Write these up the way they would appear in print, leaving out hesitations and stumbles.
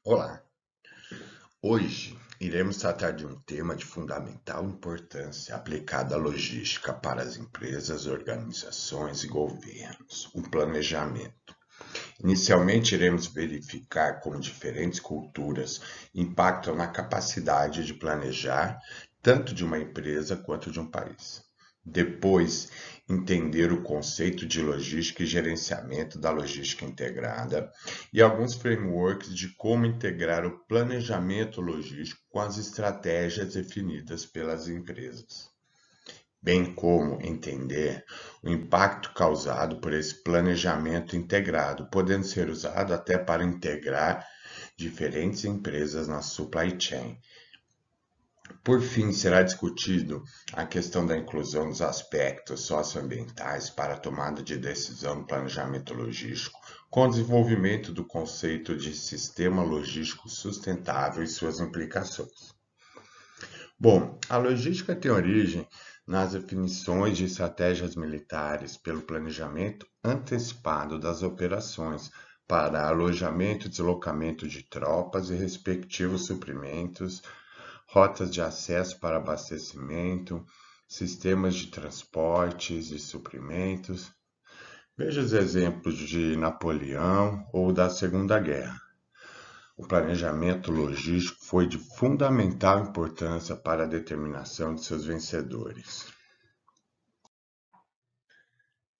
Olá! Hoje iremos tratar de um tema de fundamental importância aplicado à logística para as empresas, organizações e governos: o planejamento. Inicialmente, iremos verificar como diferentes culturas impactam na capacidade de planejar tanto de uma empresa quanto de um país. Depois, entender o conceito de logística e gerenciamento da logística integrada e alguns frameworks de como integrar o planejamento logístico com as estratégias definidas pelas empresas, bem como entender o impacto causado por esse planejamento integrado, podendo ser usado até para integrar diferentes empresas na supply chain. Por fim, será discutido a questão da inclusão dos aspectos socioambientais para a tomada de decisão no planejamento logístico, com o desenvolvimento do conceito de sistema logístico sustentável e suas implicações. Bom, a logística tem origem nas definições de estratégias militares pelo planejamento antecipado das operações para alojamento e deslocamento de tropas e respectivos suprimentos, rotas de acesso para abastecimento, sistemas de transportes e suprimentos. Veja os exemplos de Napoleão ou da Segunda Guerra. O planejamento logístico foi de fundamental importância para a determinação de seus vencedores.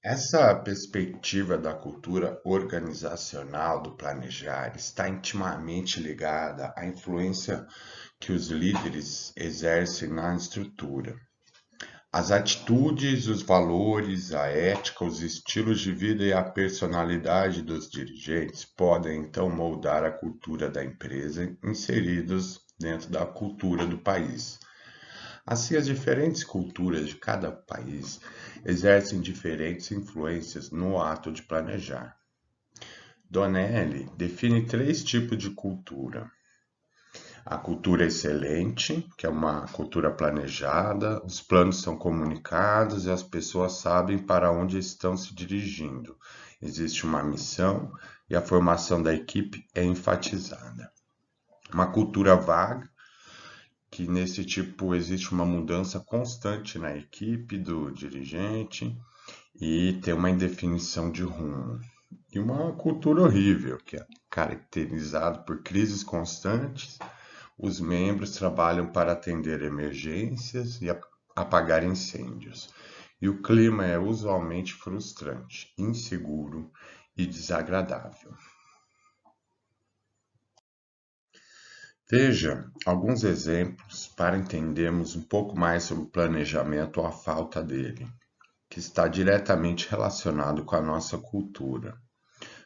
Essa perspectiva da cultura organizacional do planejar está intimamente ligada à influência que os líderes exercem na estrutura. As atitudes, os valores, a ética, os estilos de vida e a personalidade dos dirigentes podem então moldar a cultura da empresa inseridos dentro da cultura do país. Assim, as diferentes culturas de cada país exercem diferentes influências no ato de planejar. Donnelly define três tipos de cultura: a cultura excelente, que é uma cultura planejada, os planos são comunicados e as pessoas sabem para onde estão se dirigindo. Existe uma missão e a formação da equipe é enfatizada. Uma cultura vaga, que nesse tipo existe uma mudança constante na equipe do dirigente e tem uma indefinição de rumo. E uma cultura horrível, que é caracterizada por crises constantes. Os membros trabalham para atender emergências e apagar incêndios. E o clima é usualmente frustrante, inseguro e desagradável. Veja alguns exemplos para entendermos um pouco mais sobre o planejamento ou a falta dele, que está diretamente relacionado com a nossa cultura.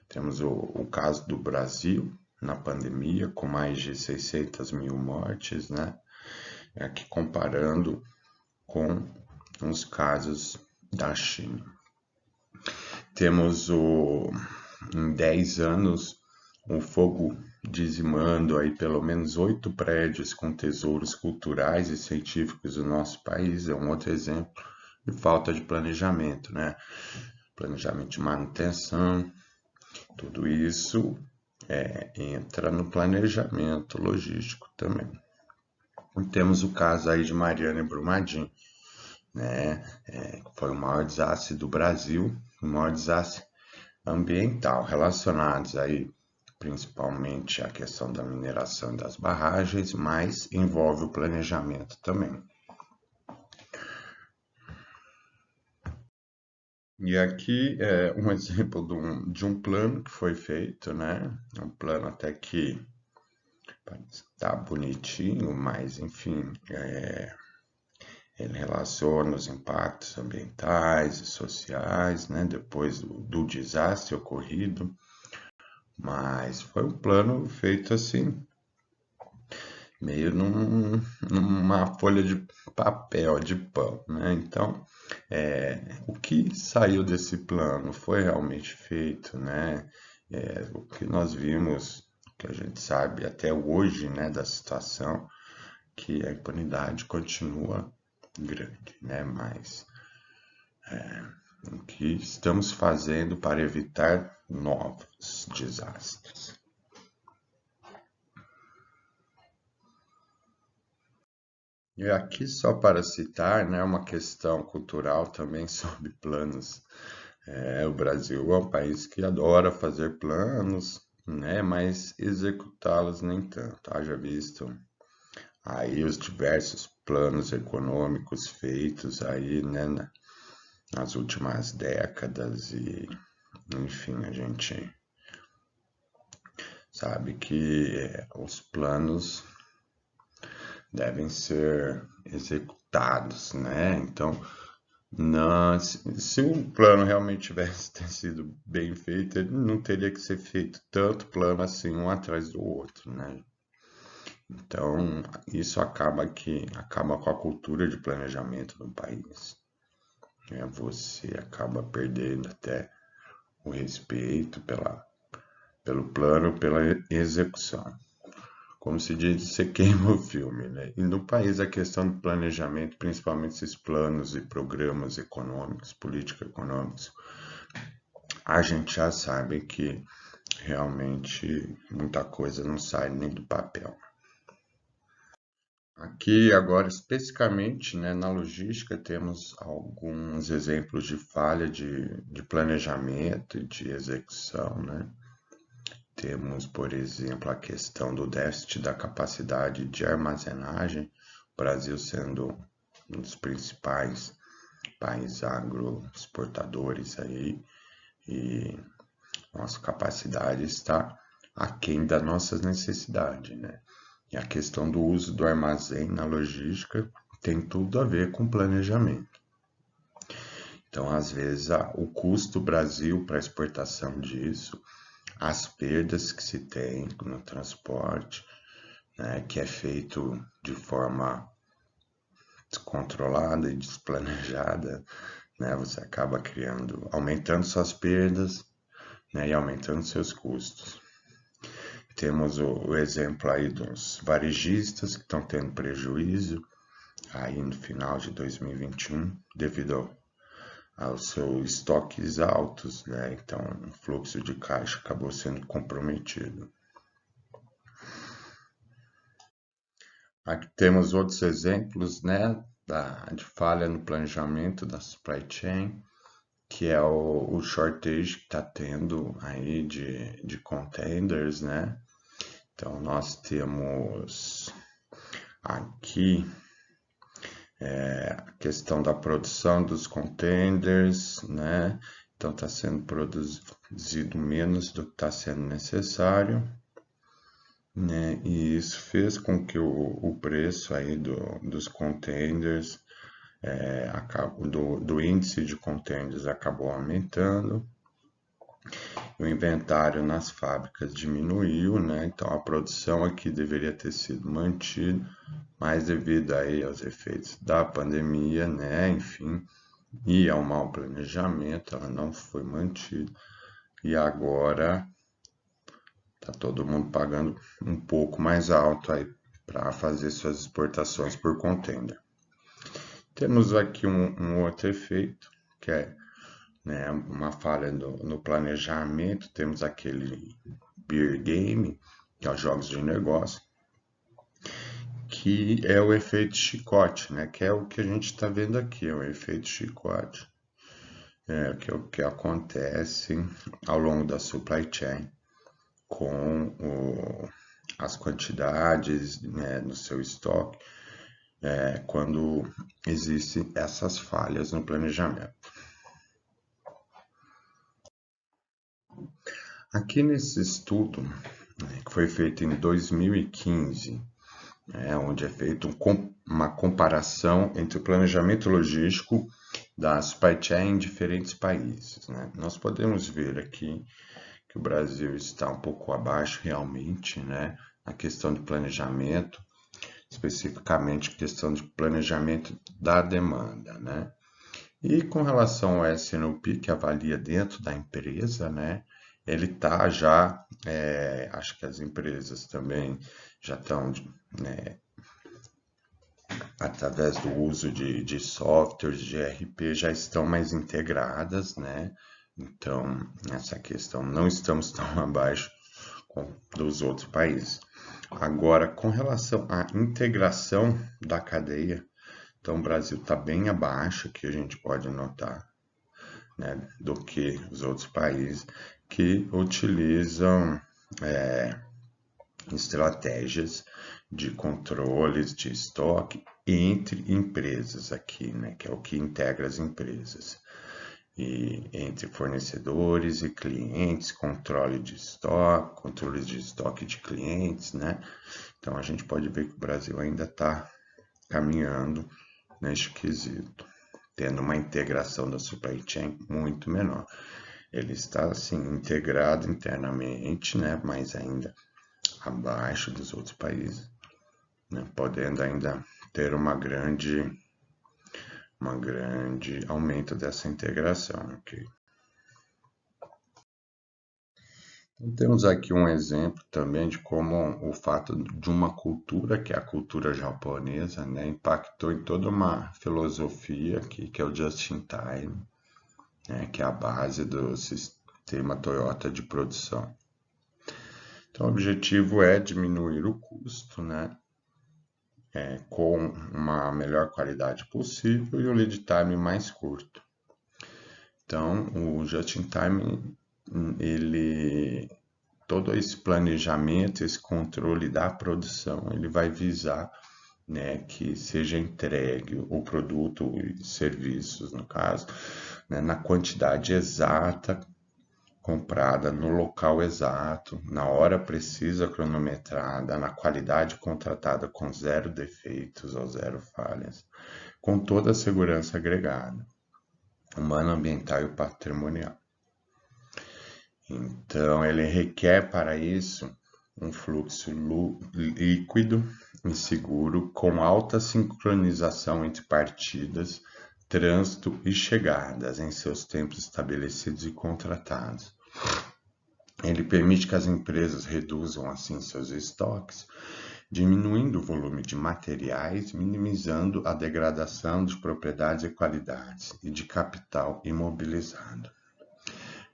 Temos o caso do Brasil na pandemia, com mais de 600 mil mortes, né? Aqui comparando com os casos da China. Temos em 10 anos o fogo dizimando aí pelo menos 8 prédios com tesouros culturais e científicos do nosso país. É um outro exemplo de falta de planejamento, né? Planejamento de manutenção, tudo isso entra no planejamento logístico também. E temos o caso aí de Mariana e Brumadinho, né? Foi o maior desastre do Brasil, o maior desastre ambiental, relacionados aí principalmente à questão da mineração e das barragens, mas envolve o planejamento também. E aqui é um exemplo de um plano que foi feito, né? Um plano até que tá bonitinho, mas enfim, ele relaciona os impactos ambientais e sociais, né? Depois do desastre ocorrido, mas foi um plano feito assim, meio numa folha de papel, de pão, né? Então, o que saiu desse plano foi realmente feito, né? O que nós vimos, que a gente sabe até hoje, né, da situação, que a impunidade continua grande, né? Mas o que estamos fazendo para evitar novos desastres? E aqui só para citar, né, uma questão cultural também sobre planos. O Brasil é um país que adora fazer planos, né, mas executá-los nem tanto. Haja visto aí os diversos planos econômicos feitos aí, né, nas últimas décadas e, enfim, a gente sabe que os planos devem ser executados, né? Então, não, se um plano realmente tivesse sido bem feito, ele não teria que ser feito tanto plano assim, um atrás do outro, né? Então, isso acaba com a cultura de planejamento no país. Você acaba perdendo até o respeito pelo plano, pela execução. Como se diz, você queima o filme, né? E no país a questão do planejamento, principalmente esses planos e programas econômicos, política econômicos, a gente já sabe que realmente muita coisa não sai nem do papel. Aqui agora especificamente, né, na logística temos alguns exemplos de falha de planejamento e de execução, né? Temos, por exemplo, a questão do déficit da capacidade de armazenagem, o Brasil sendo um dos principais países agroexportadores aí, e nossa capacidade está aquém da nossa necessidade, né? E a questão do uso do armazém na logística tem tudo a ver com planejamento. Então, às vezes, o custo do Brasil para a exportação disso, as perdas que se tem no transporte, né, que é feito de forma descontrolada e desplanejada, né, você acaba aumentando suas perdas, né, e aumentando seus custos. Temos o exemplo aí dos varejistas que estão tendo prejuízo aí no final de 2021 devido aos seus estoques altos, né? Então o fluxo de caixa acabou sendo comprometido. Aqui temos outros exemplos, né, de falha no planejamento da supply chain, que é o shortage que está tendo aí de containers, né? Então nós temos aqui a questão da produção dos containers, né? Então está sendo produzido menos do que está sendo necessário, né? E isso fez com que o preço aí dos containers, do índice de containers acabou aumentando. O inventário nas fábricas diminuiu, né? Então a produção aqui deveria ter sido mantida, mas devido aí aos efeitos da pandemia, né? Enfim, e ao mau planejamento, ela não foi mantida. E agora tá todo mundo pagando um pouco mais alto aí para fazer suas exportações por container. Temos aqui um outro efeito, que é, né, uma falha no planejamento. Temos aquele beer game, que é os jogos de negócio, que é o efeito chicote, né? Que é o que a gente está vendo aqui, é o efeito chicote. Que é o que acontece ao longo da supply chain com as quantidades, né, no seu estoque, quando existem essas falhas no planejamento. Aqui nesse estudo, né, que foi feito em 2015, onde é feita uma comparação entre o planejamento logístico da supply chain em diferentes países, né? Nós podemos ver aqui que o Brasil está um pouco abaixo realmente, né, na questão de planejamento, especificamente questão de planejamento da demanda, né? E com relação ao S&OP, que avalia dentro da empresa, né, ele está já, acho que as empresas também já estão, né, através do uso de softwares de ERP, já estão mais integradas, né? Então, nessa questão, não estamos tão abaixo dos outros países. Agora, com relação à integração da cadeia, então o Brasil está bem abaixo, que a gente pode notar, né, do que os outros países que utilizam estratégias de controles de estoque entre empresas aqui, né, que é o que integra as empresas. E entre fornecedores e clientes, controle de estoque de clientes, né? Então a gente pode ver que o Brasil ainda está caminhando neste quesito, tendo uma integração da supply chain muito menor. Ele está assim integrado internamente, né? Mas ainda abaixo dos outros países, né? Podendo ainda ter uma grande aumento dessa integração, ok? Então, temos aqui um exemplo também de como o fato de uma cultura, que é a cultura japonesa, né, impactou em toda uma filosofia aqui, que é o Just in Time, né, que é a base do sistema Toyota de produção. Então, o objetivo é diminuir o custo, né, com uma melhor qualidade possível e o lead time mais curto. Então, o Just in Time, todo esse planejamento, esse controle da produção, ele vai visar, né, que seja entregue o produto e serviços, no caso, né, na quantidade exata, comprada no local exato, na hora precisa cronometrada, na qualidade contratada com zero defeitos ou zero falhas, com toda a segurança agregada, humana, ambiental e patrimonial. Então, ele requer para isso um fluxo líquido e seguro, com alta sincronização entre partidas, trânsito e chegadas em seus tempos estabelecidos e contratados. Ele permite que as empresas reduzam assim seus estoques, diminuindo o volume de materiais, minimizando a degradação de propriedades e qualidades e de capital imobilizado.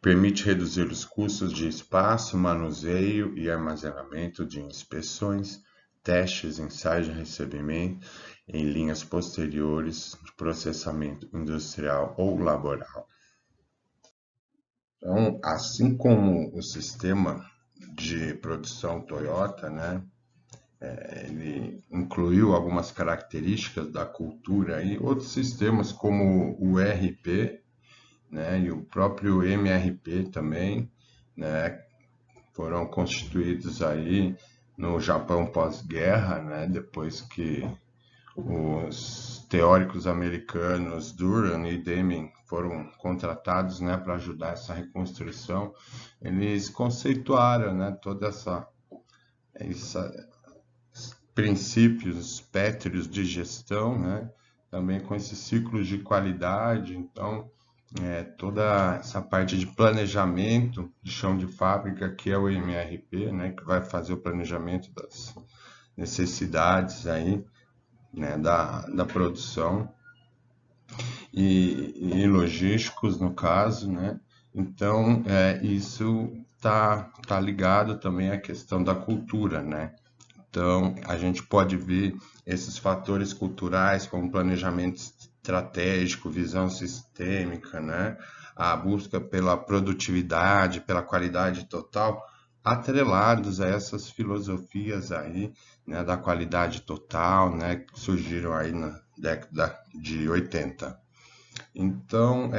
Permite reduzir os custos de espaço, manuseio e armazenamento de inspeções, testes, ensaios de recebimento em linhas posteriores de processamento industrial ou laboral. Então, assim como o sistema de produção Toyota, né, ele incluiu algumas características da cultura e outros sistemas como o ERP, né, e o próprio MRP também, né, foram constituídos aí no Japão pós-guerra, né, depois que os teóricos americanos Duran e Deming foram contratados, né, para ajudar essa reconstrução. Eles conceituaram, né, toda essa princípios pétreos de gestão, né, também com esses ciclos de qualidade. Então, toda essa parte de planejamento de chão de fábrica, que é o MRP, né, que vai fazer o planejamento das necessidades aí, né, da produção e logísticos, no caso, né? Então, isso tá ligado também à questão da cultura, né? Então, a gente pode ver esses fatores culturais como planejamento estratégico, visão sistêmica, né? A busca pela produtividade, pela qualidade total, atrelados a essas filosofias aí, né, da qualidade total, né, que surgiram aí na década de 80. Então,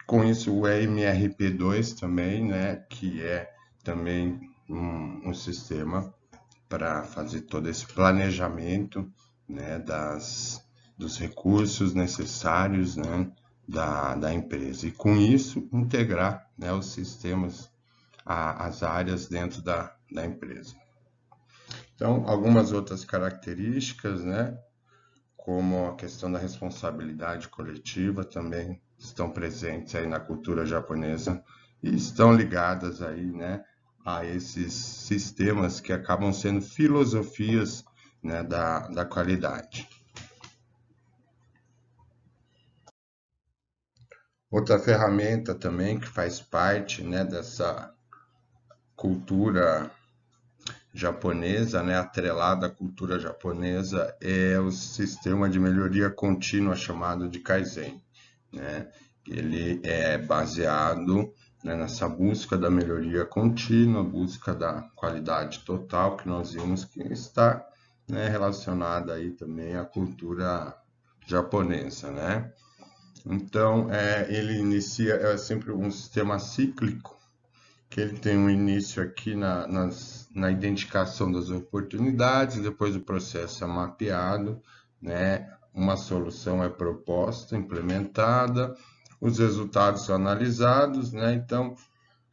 com isso, o MRP2 também, né, que é também um sistema para fazer todo esse planejamento, né, dos recursos necessários, né, da empresa. E com isso, integrar, né, os sistemas, as áreas dentro da empresa. Então, algumas outras características, né, como a questão da responsabilidade coletiva também estão presentes aí na cultura japonesa e estão ligadas aí, né, a esses sistemas que acabam sendo filosofias, né, da qualidade. Outra ferramenta também que faz parte, né, dessa cultura japonesa, né, atrelada à cultura japonesa, é o sistema de melhoria contínua chamado de Kaizen, né? Ele é baseado, né, nessa busca da melhoria contínua, busca da qualidade total, que nós vimos que está, né, relacionada aí também à cultura japonesa, né? Então, ele inicia, é sempre um sistema cíclico, que ele tem um início aqui na identificação das oportunidades, depois o processo é mapeado, né? Uma solução é proposta, implementada, os resultados são analisados, né? Então,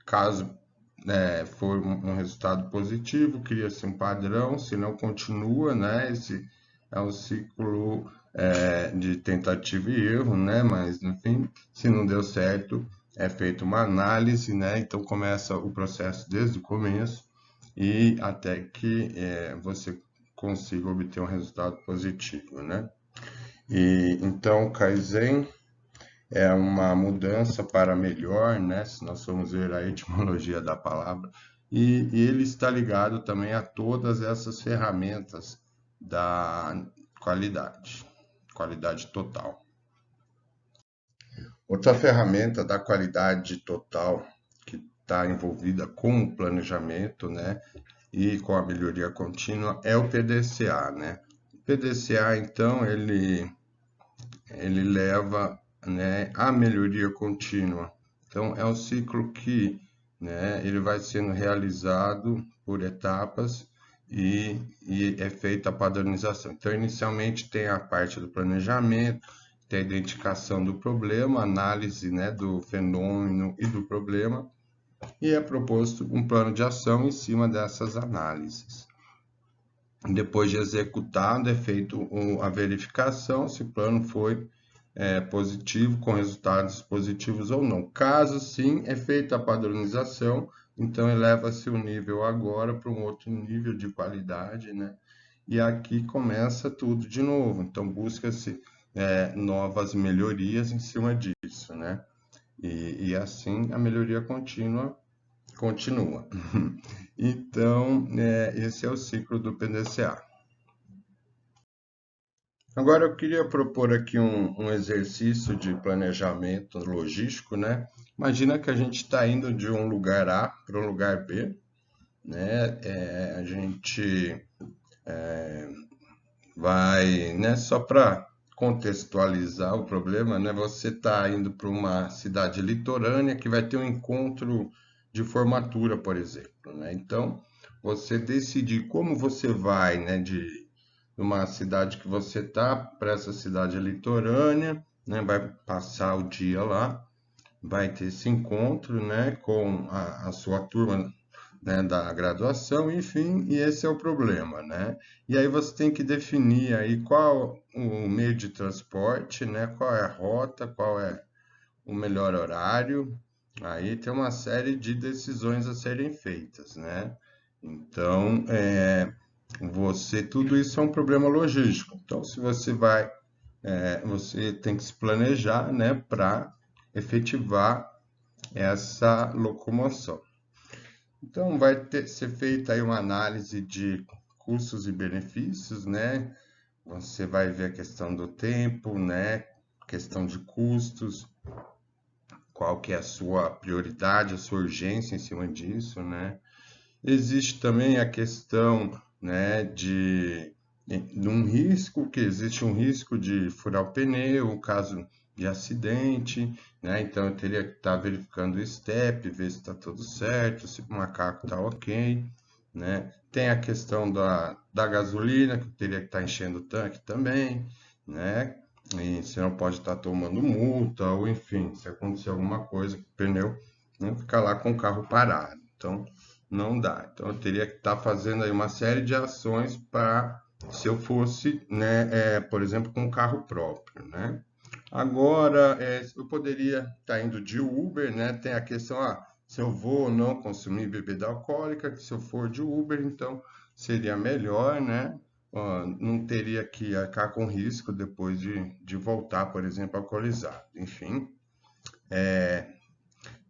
caso for um resultado positivo, cria-se um padrão, se não continua, né? Esse é um ciclo de tentativa e erro, né? Mas, no fim, se não deu certo, é feita uma análise, né? Então, começa o processo desde o começo e até que você consiga obter um resultado positivo, né? E, então, Kaizen é uma mudança para melhor, né? Se nós formos ver a etimologia da palavra, e ele está ligado também a todas essas ferramentas da qualidade total. Outra ferramenta da qualidade total que está envolvida com o planejamento, né, e com a melhoria contínua é o PDCA, né? O PDCA, então, ele leva, né, à melhoria contínua. Então, é um ciclo que, né, ele vai sendo realizado por etapas e é feita a padronização. Então, inicialmente tem a parte do planejamento, tem a identificação do problema, análise, né, do fenômeno e do problema, e é proposto um plano de ação em cima dessas análises. Depois de executado, é feito a verificação se o plano foi positivo, com resultados positivos ou não. Caso sim, é feita a padronização, então eleva-se o nível agora para um outro nível de qualidade, né? E aqui começa tudo de novo, então busca-se novas melhorias em cima disso, né? E assim a melhoria contínua continua. Então, esse é o ciclo do PDCA. Agora eu queria propor aqui um exercício de planejamento logístico, né? Imagina que a gente está indo de um lugar A para um lugar B, né? A gente vai, né? Só para contextualizar o problema, né? Você está indo para uma cidade litorânea que vai ter um encontro de formatura, por exemplo, né? Então, você decidir como você vai, né? De uma cidade que você tá para essa cidade litorânea, né? Vai passar o dia lá, vai ter esse encontro, né? Com a sua turma, né, da graduação, enfim, e esse é o problema, né? E aí você tem que definir aí qual o meio de transporte, né? Qual é a rota, qual é o melhor horário. Aí tem uma série de decisões a serem feitas, né? Então, tudo isso é um problema logístico. Então, se você vai, você tem que se planejar, né, para efetivar essa locomoção. Então, ser feita aí uma análise de custos e benefícios, né? Você vai ver a questão do tempo, né? Questão de custos, qual que é a sua prioridade, a sua urgência em cima disso, né? Existe também a questão, né, de um risco, que existe um risco de furar o pneu, caso de acidente, né? Então eu teria que estar verificando o step, ver se está tudo certo, se o macaco está ok, né? Tem a questão da gasolina, que eu teria que estar enchendo o tanque também, né? E você não pode estar tomando multa, ou enfim, se acontecer alguma coisa com o pneu, não ficar lá com o carro parado. Então, não dá. Então, eu teria que estar fazendo aí uma série de ações para, se eu fosse, né, por exemplo, com um carro próprio, né? Agora, eu poderia estar indo de Uber, né? Tem a questão, se eu vou ou não consumir bebida alcoólica, que se eu for de Uber, então seria melhor, né? Não teria que arcar com risco depois de voltar, por exemplo, alcoolizado. Enfim,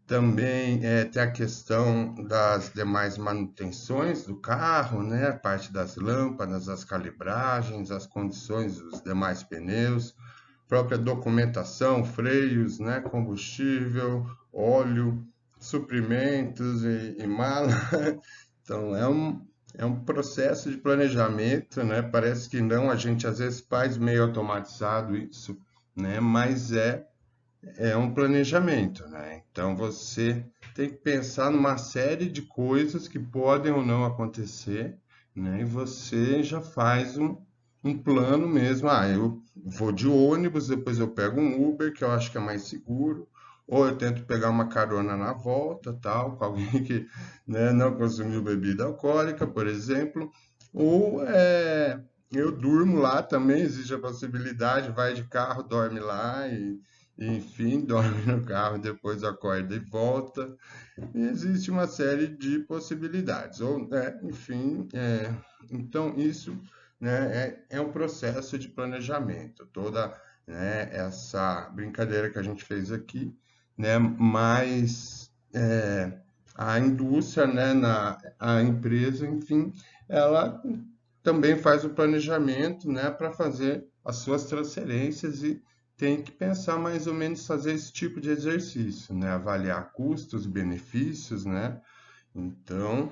Também tem a questão das demais manutenções do carro, né? A parte das lâmpadas, as calibragens, as condições dos demais pneus, própria documentação, freios, né? Combustível, óleo, suprimentos e mala. Então é um processo de planejamento, né? Parece que não, a gente às vezes faz meio automatizado isso, né? Mas é um planejamento, né? Então você tem que pensar numa série de coisas que podem ou não acontecer, né? E você já faz um plano mesmo. Ah, eu vou de ônibus, depois eu pego um Uber, que eu acho que é mais seguro, ou eu tento pegar uma carona na volta, tal, com alguém que, né, não consumiu bebida alcoólica, por exemplo, ou eu durmo lá também, existe a possibilidade, vai de carro, dorme lá e, enfim, dorme no carro, depois acorda e volta. E existe uma série de possibilidades. Ou, enfim, então isso, né, é um processo de planejamento. Toda, né, essa brincadeira que a gente fez aqui, né, mas a indústria, né, a empresa, enfim, ela também faz o planejamento, né, para fazer as suas transferências e tem que pensar mais ou menos fazer esse tipo de exercício, né, avaliar custos, benefícios, né? Então,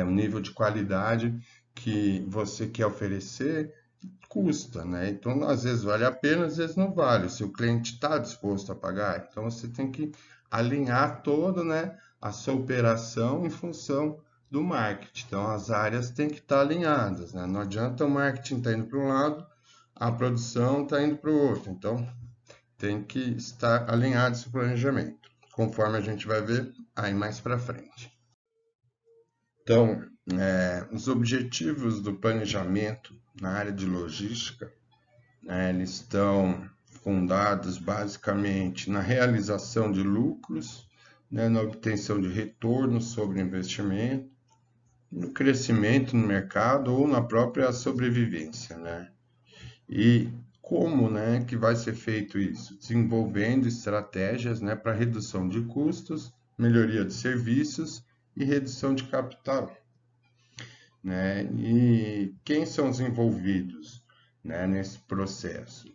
o nível de qualidade que você quer oferecer custa, né? Então, às vezes vale a pena, às vezes não vale. Se o cliente está disposto a pagar, então você tem que alinhar todo, né, a sua operação em função do marketing. Então, as áreas têm que estar alinhadas, né? Não adianta o marketing estar indo para um lado, a produção está indo para o outro. Então, tem que estar alinhado esse planejamento, conforme a gente vai ver aí mais para frente. Então, os objetivos do planejamento na área de logística, eles estão fundados basicamente na realização de lucros, né, na obtenção de retorno sobre investimento, no crescimento no mercado ou na própria sobrevivência, né? E como, né, que vai ser feito isso? Desenvolvendo estratégias, né, para redução de custos, melhoria de serviços e redução de capital, né? E quem são os envolvidos, né, nesse processo?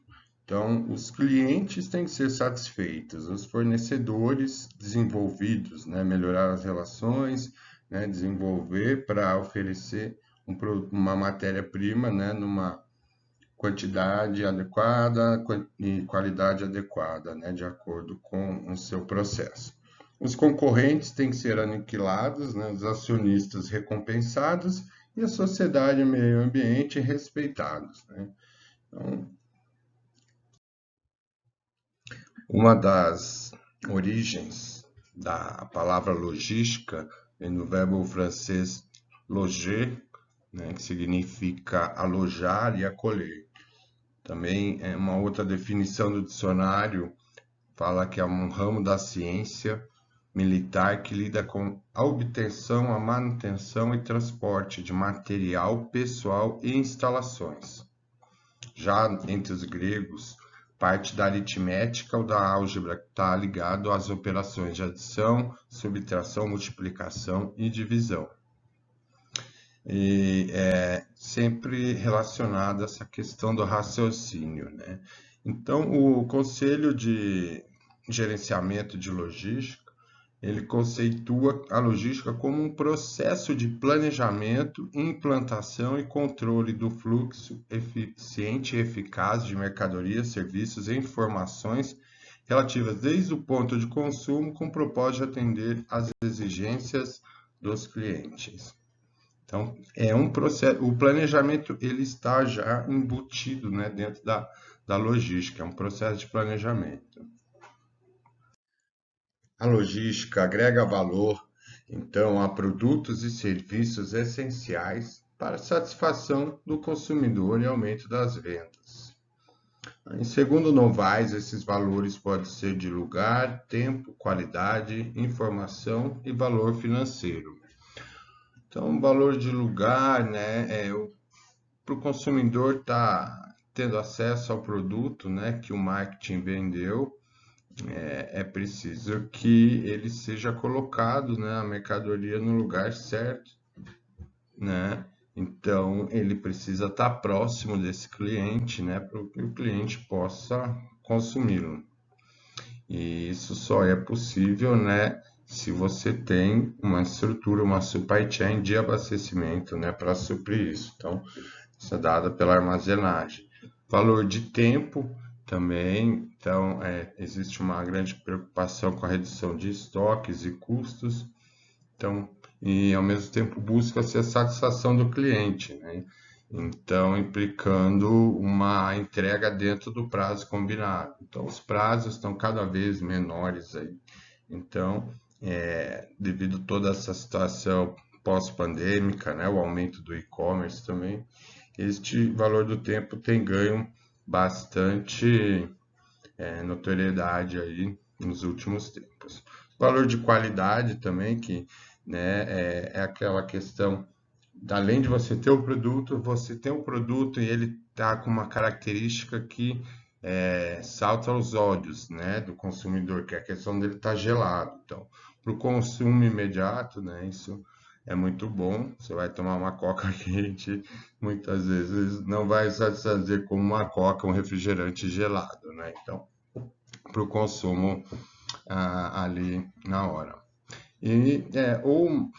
Então, os clientes têm que ser satisfeitos, os fornecedores desenvolvidos, né, melhorar as relações, né, desenvolver para oferecer uma matéria-prima, né, numa quantidade adequada e qualidade adequada, né, de acordo com o seu processo. Os concorrentes têm que ser aniquilados, né, os acionistas recompensados e a sociedade e o meio ambiente respeitados, né? Então, uma das origens da palavra logística vem do verbo francês loger, né, que significa alojar e acolher. Também é uma outra definição do dicionário, fala que é um ramo da ciência militar que lida com a obtenção, a manutenção e transporte de material, pessoal e instalações. Já entre os gregos, parte da aritmética ou da álgebra está ligado às operações de adição, subtração, multiplicação e divisão. E é sempre relacionado a essa questão do raciocínio, né? Então, o Conselho de Gerenciamento de Logística, ele conceitua a logística como um processo de planejamento, implantação e controle do fluxo eficiente e eficaz de mercadorias, serviços e informações relativas desde o ponto de consumo com o propósito de atender às exigências dos clientes. Então, é um processo, o planejamento ele está já embutido, né, dentro da logística, é um processo de planejamento. A logística agrega valor, então, a produtos e serviços essenciais para a satisfação do consumidor e aumento das vendas. Em segundo Novaes, esses valores podem ser de lugar, tempo, qualidade, informação e valor financeiro. Então, valor de lugar, né, para o consumidor estar tendo acesso ao produto, né, que o marketing vendeu, é preciso que ele seja colocado, né, a mercadoria no lugar certo, né? Então ele precisa estar próximo desse cliente, né, para que o cliente possa consumi-lo. E isso só é possível, né, se você tem uma estrutura, uma supply chain de abastecimento, né, para suprir isso. Então, isso é dado pela armazenagem. Valor de tempo também, então, existe uma grande preocupação com a redução de estoques e custos, então, e ao mesmo tempo busca-se a satisfação do cliente, né? Então, implicando uma entrega dentro do prazo combinado. Então, os prazos estão cada vez menores aí. Então, devido a toda essa situação pós-pandêmica, né, o aumento do e-commerce também, este valor do tempo tem ganho bastante notoriedade aí nos últimos tempos. Valor de qualidade também, que, né, é aquela questão, além de você tem um produto e ele tá com uma característica que salta aos olhos, né, do consumidor, que é a questão dele estar gelado. Então, para o consumo imediato, né, isso é muito bom. Você vai tomar uma coca quente, muitas vezes não vai satisfazer como uma coca, um refrigerante gelado, né? Então, para o consumo ali na hora. Ou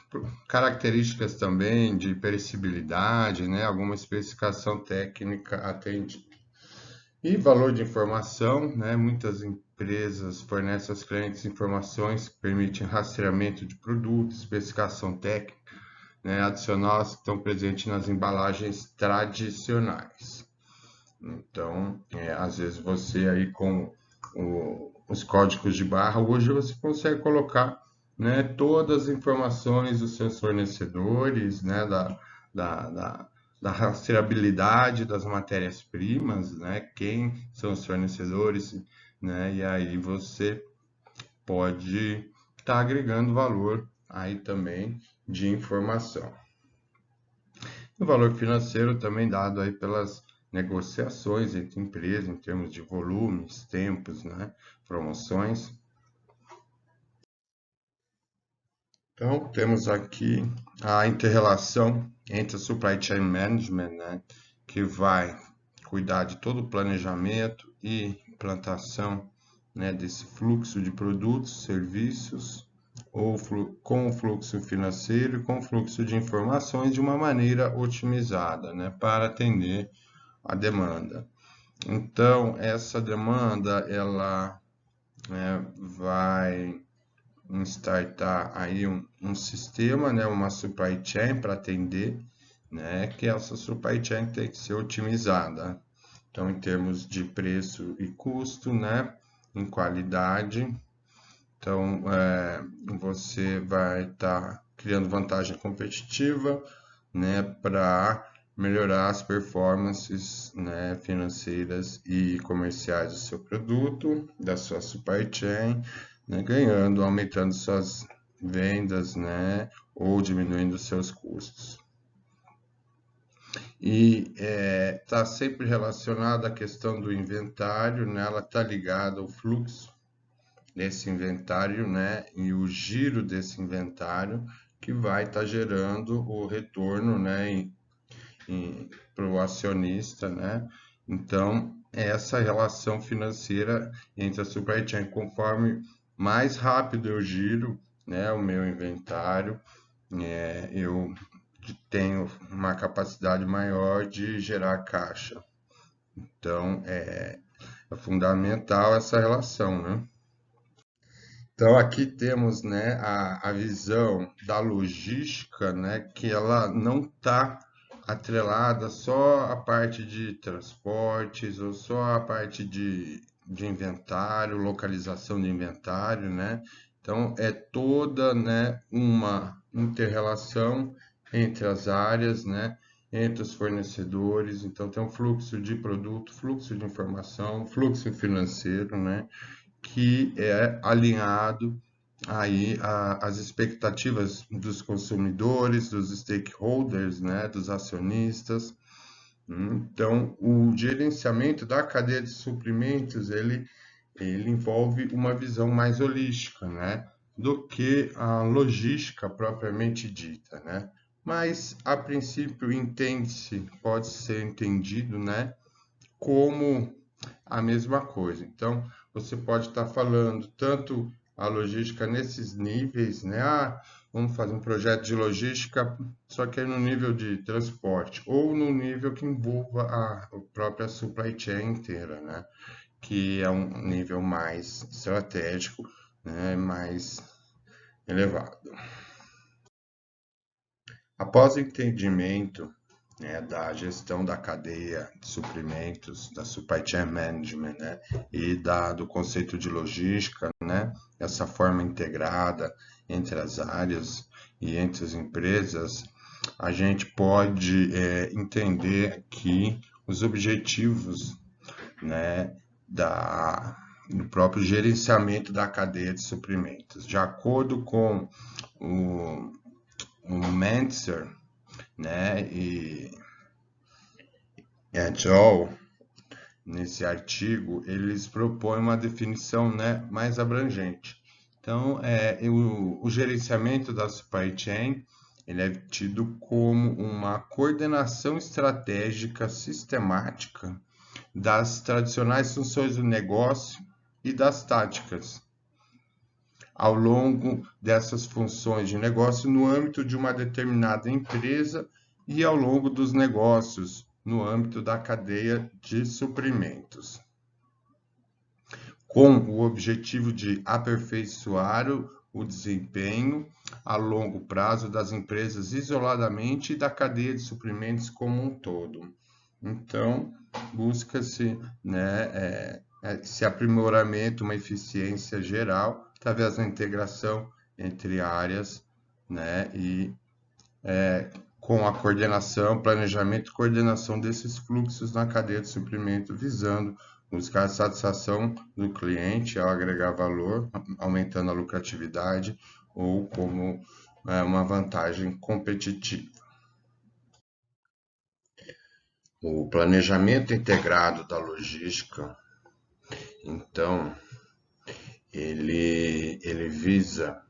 características também de perecibilidade, né? Alguma especificação técnica atendida. E valor de informação, né? Muitas empresas fornecem aos clientes informações que permitem rastreamento de produtos, especificação técnica, né? Adicionais que estão presentes nas embalagens tradicionais. Então, às vezes você aí com os códigos de barra, hoje você consegue colocar, né, todas as informações dos seus fornecedores, né, da rastreabilidade das matérias-primas, né, quem são os fornecedores, né, e aí você pode estar agregando valor aí também de informação. O valor financeiro também dado aí pelas negociações entre empresas em termos de volumes, tempos, né, promoções. Então, temos aqui a inter-relação entre a Supply Chain Management, né, que vai cuidar de todo o planejamento e implantação, né, desse fluxo de produtos, serviços, ou com o fluxo financeiro e com o fluxo de informações de uma maneira otimizada, né, para atender a demanda. Então, essa demanda, ela vai startar aí um sistema, né, uma supply chain para atender, né, que essa supply chain tem que ser otimizada. Então, em termos de preço e custo, né, em qualidade. Então, você vai estar criando vantagem competitiva, né, para melhorar as performances, né, financeiras e comerciais do seu produto, da sua supply chain, né, ganhando, aumentando suas vendas, né, ou diminuindo seus custos. E está sempre relacionado à questão do inventário, né, ela está ligada ao fluxo desse inventário, né, e o giro desse inventário que vai estar gerando o retorno, né, para o acionista, né? Então, essa relação financeira entre a supply chain, conforme mais rápido eu giro, né, o meu inventário, eu tenho uma capacidade maior de gerar caixa. Então, é fundamental essa relação, né? Então, aqui temos, né, a visão da logística, né, que ela não está atrelada só à parte de transportes ou só à parte de inventário, localização de inventário, né? Então, é toda, né, uma inter-relação entre as áreas, né, entre os fornecedores. Então, tem um fluxo de produto, fluxo de informação, fluxo financeiro, né? Que é alinhado aí às expectativas dos consumidores, dos stakeholders, né, dos acionistas. Então, o gerenciamento da cadeia de suprimentos, ele ele envolve uma visão mais holística, né, do que a logística propriamente dita, né? Mas a princípio entende-se, pode ser entendido, né, como a mesma coisa. Então, você pode estar falando tanto a logística nesses níveis, né? Ah, vamos fazer um projeto de logística, só que é no nível de transporte, ou no nível que envolva a própria supply chain inteira, né? Que é um nível mais estratégico, né? Mais elevado. Após o entendimento, né, da gestão da cadeia de suprimentos, da supply chain management, né, e do conceito de logística, né, essa forma integrada entre as áreas e entre as empresas, a gente pode entender que os objetivos, né, do próprio gerenciamento da cadeia de suprimentos, de acordo com o, o Mentzer, né, e Joel, nesse artigo, eles propõem uma definição, né, mais abrangente. Então, o gerenciamento da supply chain, ele é tido como uma coordenação estratégica sistemática das tradicionais funções do negócio e das táticas ao longo dessas funções de negócio no âmbito de uma determinada empresa e ao longo dos negócios no âmbito da cadeia de suprimentos, com o objetivo de aperfeiçoar o desempenho a longo prazo das empresas isoladamente e da cadeia de suprimentos como um todo. Então, busca-se, né, esse aprimoramento, uma eficiência geral, através da integração entre áreas, né, e com a coordenação, planejamento e coordenação desses fluxos na cadeia de suprimento, visando buscar a satisfação do cliente ao agregar valor, aumentando a lucratividade ou como uma vantagem competitiva. O planejamento integrado da logística, então, ele visa,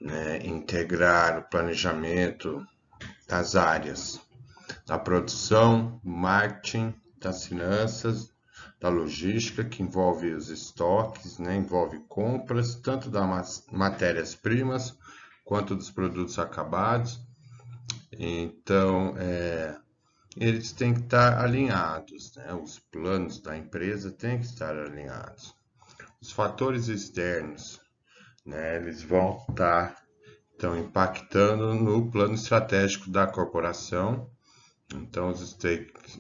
né, integrar o planejamento das áreas da produção, marketing, das finanças, da logística, que envolve os estoques, né, envolve compras, tanto das matérias-primas quanto dos produtos acabados. Então, eles têm que estar alinhados, né? Os planos da empresa têm que estar alinhados. Os fatores externos, né, eles vão estar impactando no plano estratégico da corporação. Então, os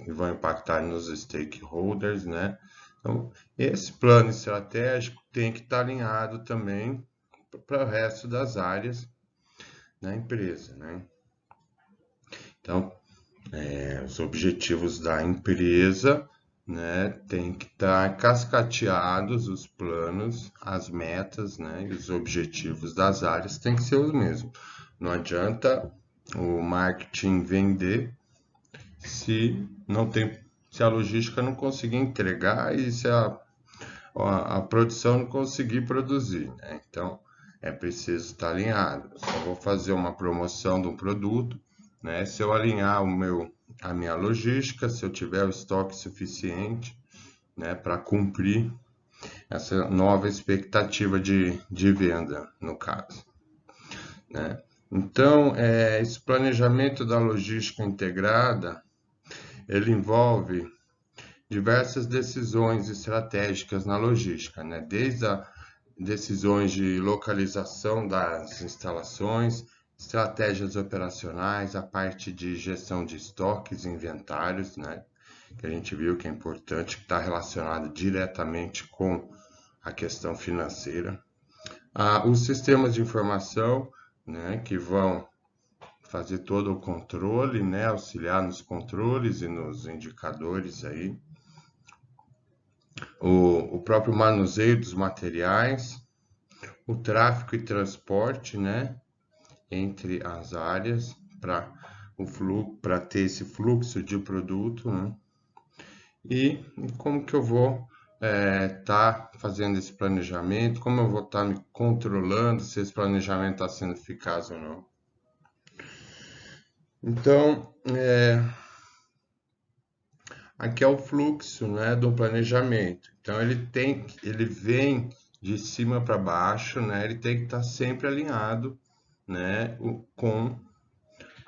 vão impactar nos stakeholders, né? Então, esse plano estratégico tem que estar alinhado também para o resto das áreas da empresa, né? Então, os objetivos da empresa, né, tem que estar cascateados, os planos, as metas, né, e os objetivos das áreas têm que ser os mesmos. Não adianta o marketing vender se a logística não conseguir entregar e se a produção não conseguir produzir, né? Então, é preciso estar alinhado. Eu só vou fazer uma promoção de um produto, né? Se eu alinhar a minha logística, se eu tiver o estoque suficiente, né, para cumprir essa nova expectativa de venda, no caso, né? Então, esse planejamento da logística integrada, ele envolve diversas decisões estratégicas na logística, né? Desde as decisões de localização das instalações, estratégias operacionais, a parte de gestão de estoques e inventários, né? Que a gente viu que é importante, que está relacionado diretamente com a questão financeira. Os sistemas de informação, né, que vão fazer todo o controle, né, auxiliar nos controles e nos indicadores aí. O próprio manuseio dos materiais, o tráfego e transporte, né, entre as áreas para ter esse fluxo de produto, né? E como que eu vou tá fazendo esse planejamento, como eu vou estar me controlando se esse planejamento está sendo eficaz ou não. Então, aqui é o fluxo, né, do planejamento. Então ele vem de cima para baixo, né? Ele tem que estar sempre alinhado, né, com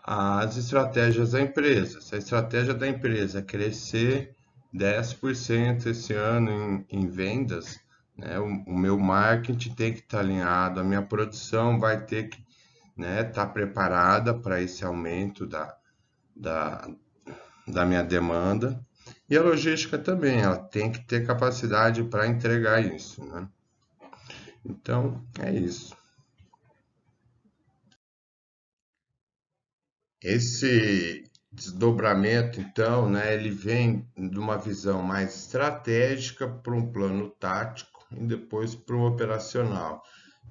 as estratégias da empresa. Se a estratégia da empresa é crescer 10% esse ano em vendas, né, o meu marketing tem que estar alinhado, a minha produção vai ter que, né, estar preparada para esse aumento da, da minha demanda. E a logística também, ela tem que ter capacidade para entregar isso, né? Então, é isso. Esse desdobramento, então, né, ele vem de uma visão mais estratégica para um plano tático e depois para o operacional.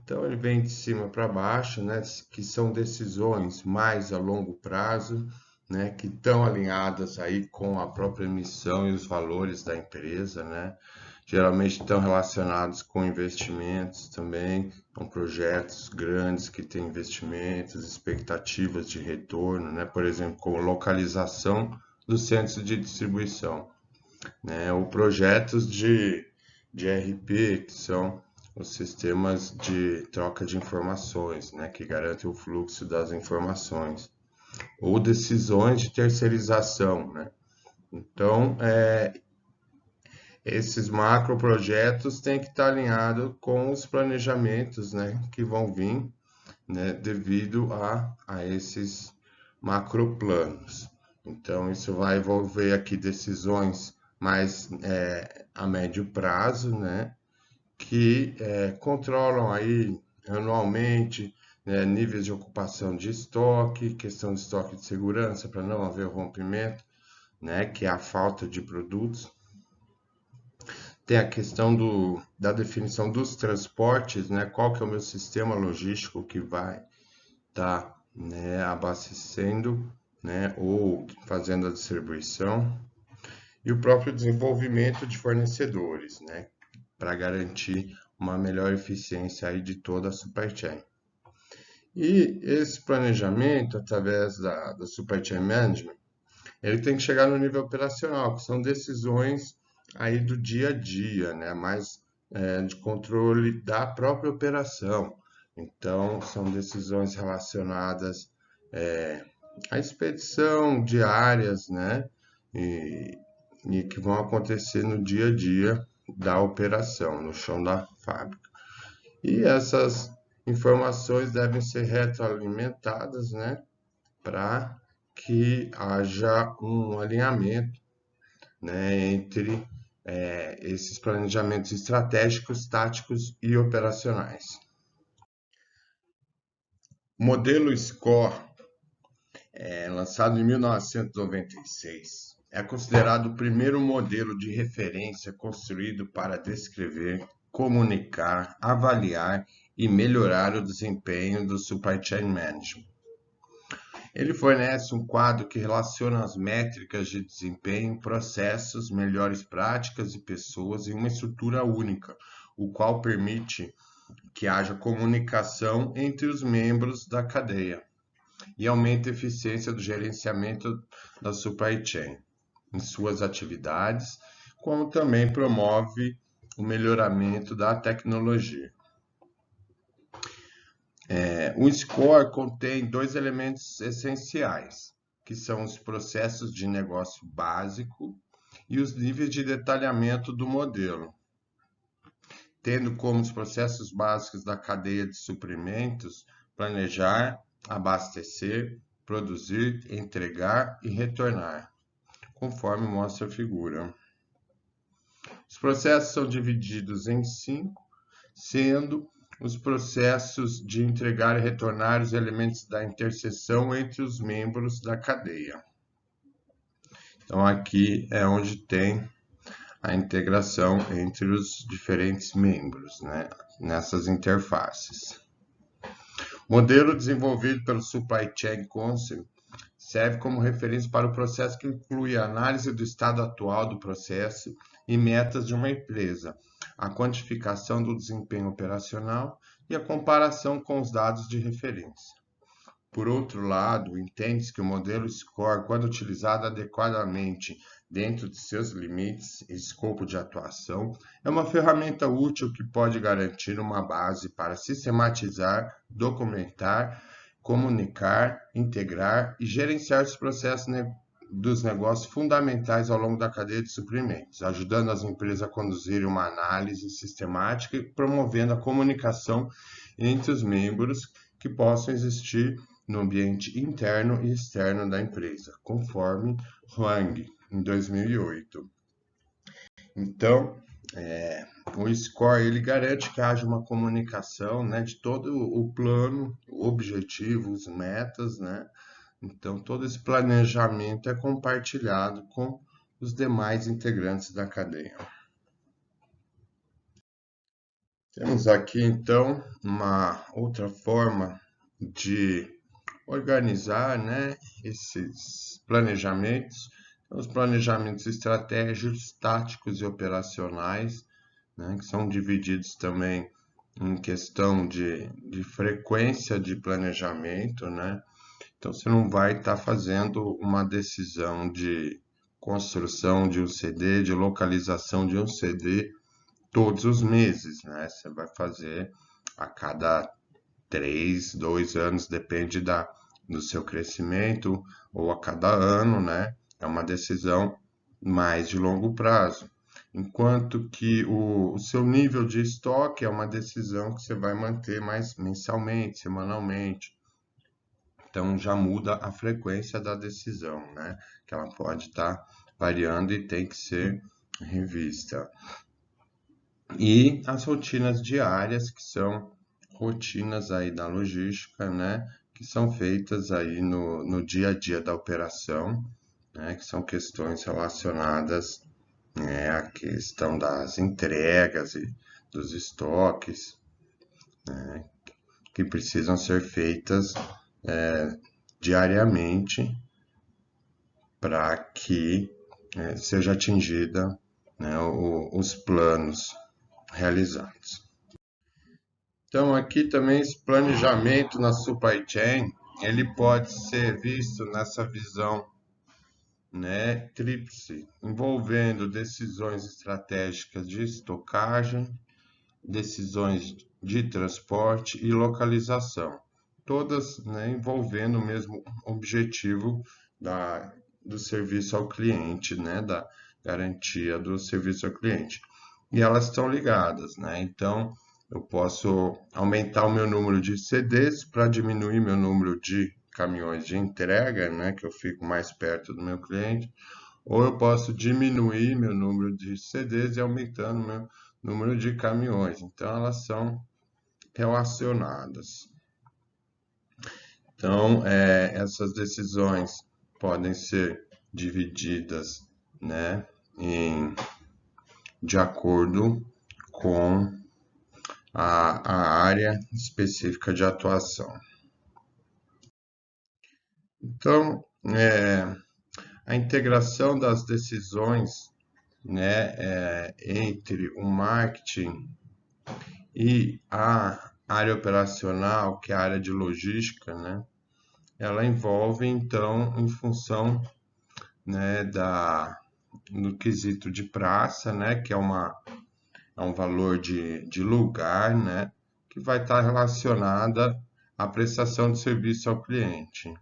Então, ele vem de cima para baixo, né, que são decisões mais a longo prazo, né, que estão alinhadas aí com a própria missão e os valores da empresa, né? Geralmente estão relacionados com investimentos também, com projetos grandes que têm investimentos, expectativas de retorno, né? Por exemplo, com localização dos centros de distribuição, né? Ou projetos de ERP, que são os sistemas de troca de informações, né? Que garantem o fluxo das informações. Ou decisões de terceirização, né? Então, esses macroprojetos têm que estar alinhados com os planejamentos, né, que vão vir, né, devido a esses macroplanos. Então, isso vai envolver aqui decisões mais a médio prazo, né, que controlam aí anualmente, né, níveis de ocupação de estoque, questão de estoque de segurança para não haver rompimento, né, que é a falta de produtos. Tem a questão da definição dos transportes, né? Qual que é o meu sistema logístico que vai estar, né, abastecendo, né, ou fazendo a distribuição, e o próprio desenvolvimento de fornecedores, né, para garantir uma melhor eficiência aí de toda a supply chain. E esse planejamento, através da supply chain management, ele tem que chegar no nível operacional, que são decisões aí do dia a dia, né? Mais de controle da própria operação. Então, são decisões relacionadas à expedição diárias, né? E que vão acontecer no dia a dia da operação, no chão da fábrica. E essas informações devem ser retroalimentadas, né? Para que haja um alinhamento, né, entre esses planejamentos estratégicos, táticos e operacionais. O modelo SCORE, lançado em 1996, é considerado o primeiro modelo de referência construído para descrever, comunicar, avaliar e melhorar o desempenho do supply chain management. Ele fornece um quadro que relaciona as métricas de desempenho, processos, melhores práticas e pessoas em uma estrutura única, o qual permite que haja comunicação entre os membros da cadeia e aumenta a eficiência do gerenciamento da supply chain em suas atividades, como também promove o melhoramento da tecnologia. O score contém dois elementos essenciais, que são os processos de negócio básico e os níveis de detalhamento do modelo, tendo como os processos básicos da cadeia de suprimentos planejar, abastecer, produzir, entregar e retornar, conforme mostra a figura. Os processos são divididos em 5, sendo os processos de entregar e retornar os elementos da interseção entre os membros da cadeia. Então, aqui é onde tem a integração entre os diferentes membros, né, nessas interfaces. O modelo desenvolvido pelo Supply Chain Council serve como referência para o processo que inclui a análise do estado atual do processo e metas de uma empresa, a quantificação do desempenho operacional e a comparação com os dados de referência. Por outro lado, entende-se que o modelo SCORE, quando utilizado adequadamente dentro de seus limites e escopo de atuação, é uma ferramenta útil que pode garantir uma base para sistematizar, documentar, comunicar, integrar e gerenciar os processos dos negócios fundamentais ao longo da cadeia de suprimentos, ajudando as empresas a conduzir uma análise sistemática e promovendo a comunicação entre os membros que possam existir no ambiente interno e externo da empresa, conforme Huang, em 2008. Então, o SCORE ele garante que haja uma comunicação, né, de todo o plano, objetivos, metas, né? Então, todo esse planejamento é compartilhado com os demais integrantes da cadeia. Temos aqui, então, uma outra forma de organizar, né, esses planejamentos, os planejamentos estratégicos, táticos e operacionais, né, que são divididos também em questão de frequência de planejamento, né? Então você não vai estar fazendo uma decisão de construção de um CD, de localização de um CD todos os meses, né? Você vai fazer a cada 3, 2 anos, depende do seu crescimento, ou a cada ano, né? É uma decisão mais de longo prazo. Enquanto que o seu nível de estoque é uma decisão que você vai manter mais mensalmente, semanalmente. Então já muda a frequência da decisão, né? Que ela pode estar variando e tem que ser revista. E as rotinas diárias, que são rotinas aí da logística, né, que são feitas aí no dia a dia da operação, né, que são questões relacionadas, né, à questão das entregas e dos estoques, né, que precisam ser feitas diariamente para que seja atingida, né, os planos realizados. Então, aqui também esse planejamento na supply chain, ele pode ser visto nessa visão, né, tríplice, envolvendo decisões estratégicas de estocagem, decisões de transporte e localização, todas, né, envolvendo o mesmo objetivo do serviço ao cliente, né, da garantia do serviço ao cliente. E elas estão ligadas, né? Então, eu posso aumentar o meu número de CDs para diminuir meu número de caminhões de entrega, né, que eu fico mais perto do meu cliente, ou eu posso diminuir meu número de CDs e aumentando meu número de caminhões. Então, elas são relacionadas. Então, essas decisões podem ser divididas, né, de acordo com a área específica de atuação. Então, a integração das decisões, né, entre o marketing e a área operacional, que é a área de logística, né, ela envolve, então, em função, né, no quesito de praça, né, que é um valor de lugar, né, que vai estar relacionada à prestação de serviço ao cliente.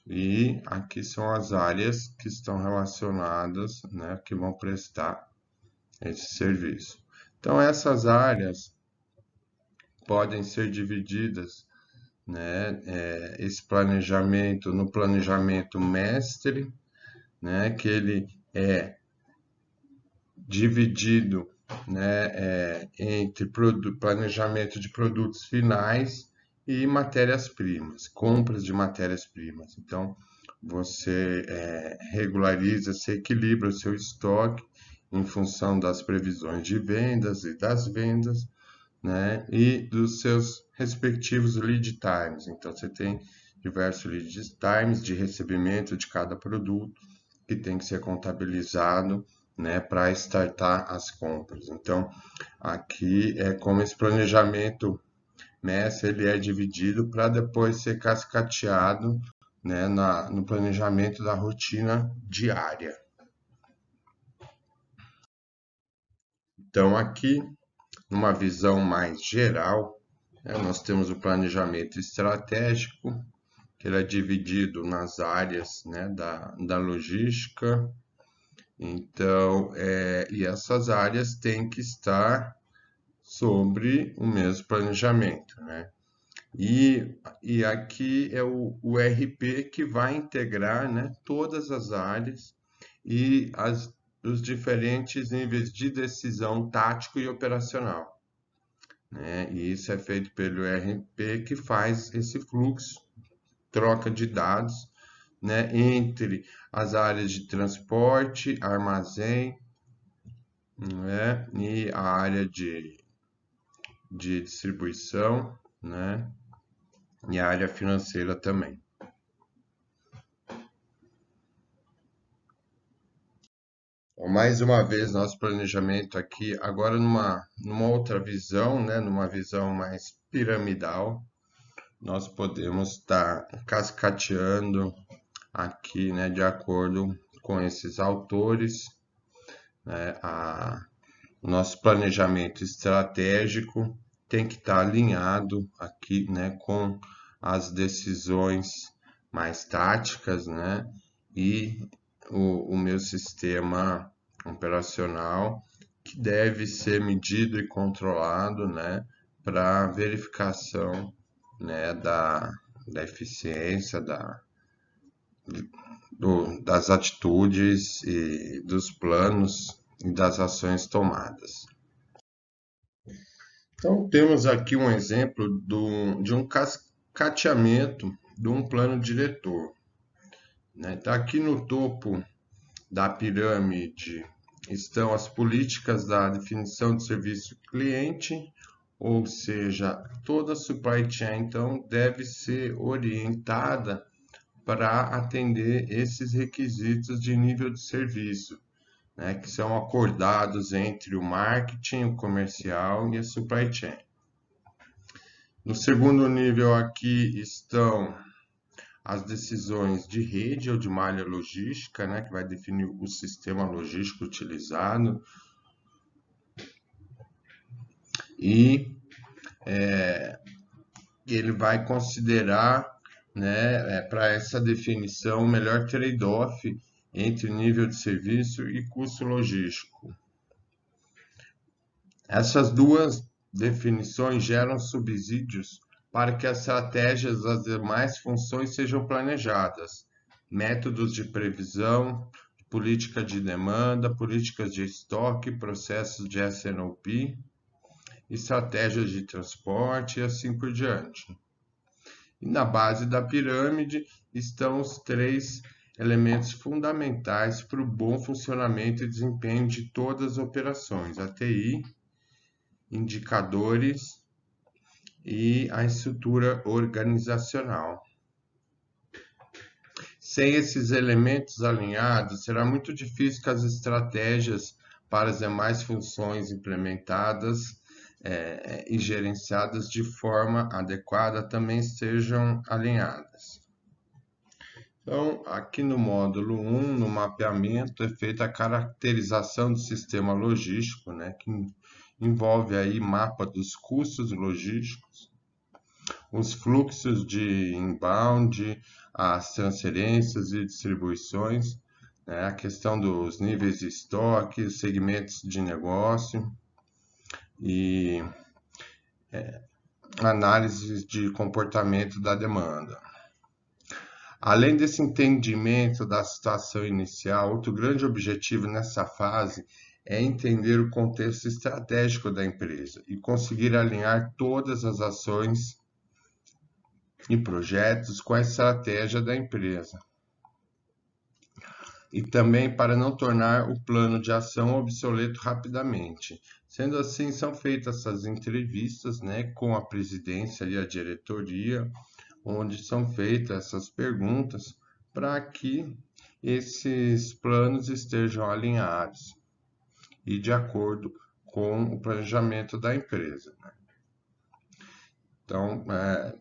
E aqui são as áreas que estão relacionadas, né, que vão prestar esse serviço. Então, essas áreas podem ser divididas, né, esse planejamento no planejamento mestre, né, que ele é dividido, né, entre planejamento de produtos finais e matérias-primas, compras de matérias-primas. Então, você regulariza, se equilibra o seu estoque em função das previsões de vendas e das vendas, né, e dos seus respectivos lead times. Então, você tem diversos lead times de recebimento de cada produto que tem que ser contabilizado, né, para startar as compras. Então, aqui é como esse planejamento MES ele é dividido para depois ser cascateado, né, no planejamento da rotina diária. Então, aqui, numa visão mais geral, né, nós temos o planejamento estratégico, que ele é dividido nas áreas, né, da logística. Então, e essas áreas têm que estar sobre o mesmo planejamento, né? E aqui é o RP que vai integrar, né, todas as áreas e os diferentes níveis de decisão tático e operacional, né? E isso é feito pelo RP que faz esse fluxo, troca de dados, né, entre as áreas de transporte, armazém, né, e a área de distribuição, né, e a área financeira também. Então, mais uma vez, nosso planejamento aqui, agora numa outra visão, né, numa visão mais piramidal, nós podemos estar cascateando aqui, né, de acordo com esses autores, né, o nosso planejamento estratégico tem que estar alinhado aqui, né, com as decisões mais táticas, né, e o meu sistema operacional que deve ser medido e controlado, né, para verificação, né, da eficiência das atitudes e dos planos e das ações tomadas. Então, temos aqui um exemplo de um cascateamento de um plano diretor, né? Tá aqui no topo da pirâmide estão as políticas da definição de serviço cliente, ou seja, toda a supply chain então deve ser orientada para atender esses requisitos de nível de serviço, né, que são acordados entre o marketing, o comercial e a supply chain. No segundo nível aqui estão as decisões de rede ou de malha logística, né, que vai definir o sistema logístico utilizado. E ele vai considerar, né, para essa definição o melhor trade-off entre nível de serviço e custo logístico. Essas duas definições geram subsídios para que as estratégias das demais funções sejam planejadas, métodos de previsão, política de demanda, políticas de estoque, processos de S&OP, estratégias de transporte e assim por diante. E na base da pirâmide estão os três elementos fundamentais para o bom funcionamento e desempenho de todas as operações: a TI, indicadores e a estrutura organizacional. Sem esses elementos alinhados, será muito difícil que as estratégias para as demais funções implementadas e gerenciadas de forma adequada também sejam alinhadas. Então, aqui no módulo 1, no mapeamento, é feita a caracterização do sistema logístico, né, que envolve aí mapa dos custos logísticos, os fluxos de inbound, as transferências e distribuições, né, a questão dos níveis de estoque, segmentos de negócio e análise de comportamento da demanda. Além desse entendimento da situação inicial, outro grande objetivo nessa fase é entender o contexto estratégico da empresa e conseguir alinhar todas as ações e projetos com a estratégia da empresa. E também para não tornar o plano de ação obsoleto rapidamente. Sendo assim, são feitas essas entrevistas, né, com a presidência e a diretoria, onde são feitas essas perguntas para que esses planos estejam alinhados e de acordo com o planejamento da empresa. Então,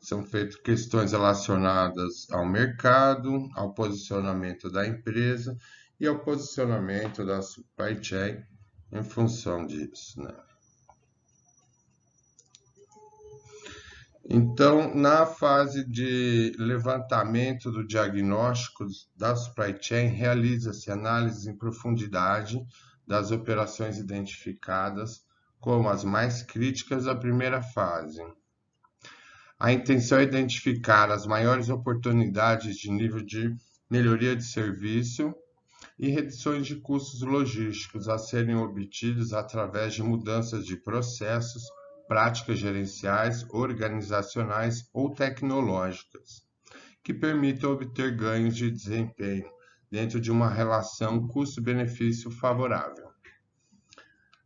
são feitas questões relacionadas ao mercado, ao posicionamento da empresa e ao posicionamento da supply chain em função disso, né? Então, na fase de levantamento do diagnóstico da supply chain, realiza-se análise em profundidade das operações identificadas como as mais críticas da primeira fase. A intenção é identificar as maiores oportunidades de nível de melhoria de serviço e reduções de custos logísticos a serem obtidos através de mudanças de processos, práticas gerenciais, organizacionais ou tecnológicas, que permitam obter ganhos de desempenho dentro de uma relação custo-benefício favorável.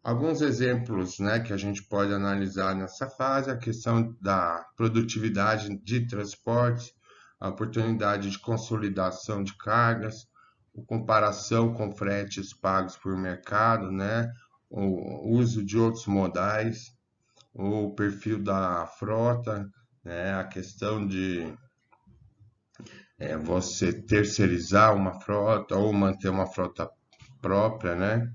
Alguns exemplos, né, que a gente pode analisar nessa fase, a questão da produtividade de transporte, a oportunidade de consolidação de cargas, a comparação com fretes pagos por mercado, né, o uso de outros modais, o perfil da frota, né, a questão de você terceirizar uma frota ou manter uma frota própria, né?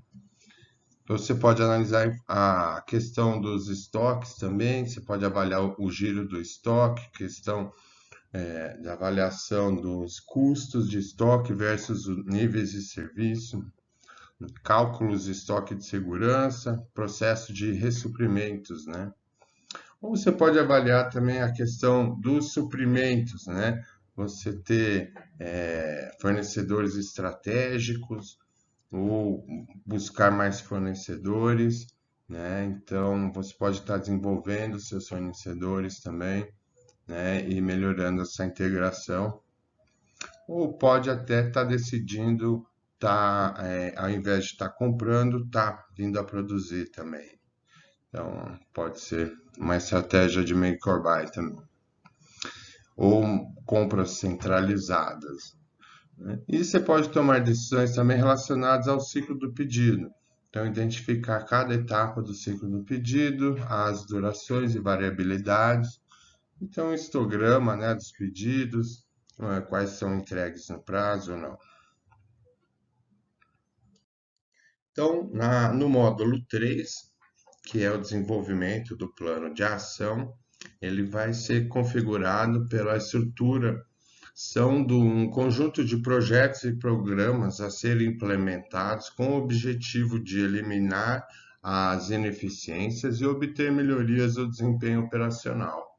Você pode analisar a questão dos estoques também, você pode avaliar o giro do estoque, questão da avaliação dos custos de estoque versus os níveis de serviço, cálculos de estoque de segurança, processo de ressuprimentos, né? Ou você pode avaliar também a questão dos suprimentos, né? Você ter fornecedores estratégicos, ou buscar mais fornecedores, né? Então, você pode estar desenvolvendo seus fornecedores também, né? E melhorando essa integração. Ou pode até estar decidindo, ao invés de estar comprando, estar vindo a produzir também. Então, pode ser uma estratégia de make or buy também. Ou compras centralizadas. E você pode tomar decisões também relacionadas ao ciclo do pedido. Então, identificar cada etapa do ciclo do pedido, as durações e variabilidades. Então, um histograma, né, dos pedidos, quais são entregues no prazo ou não. Então, no módulo 3, que é o desenvolvimento do plano de ação, ele vai ser configurado pela estrutura são de um conjunto de projetos e programas a serem implementados com o objetivo de eliminar as ineficiências e obter melhorias do desempenho operacional.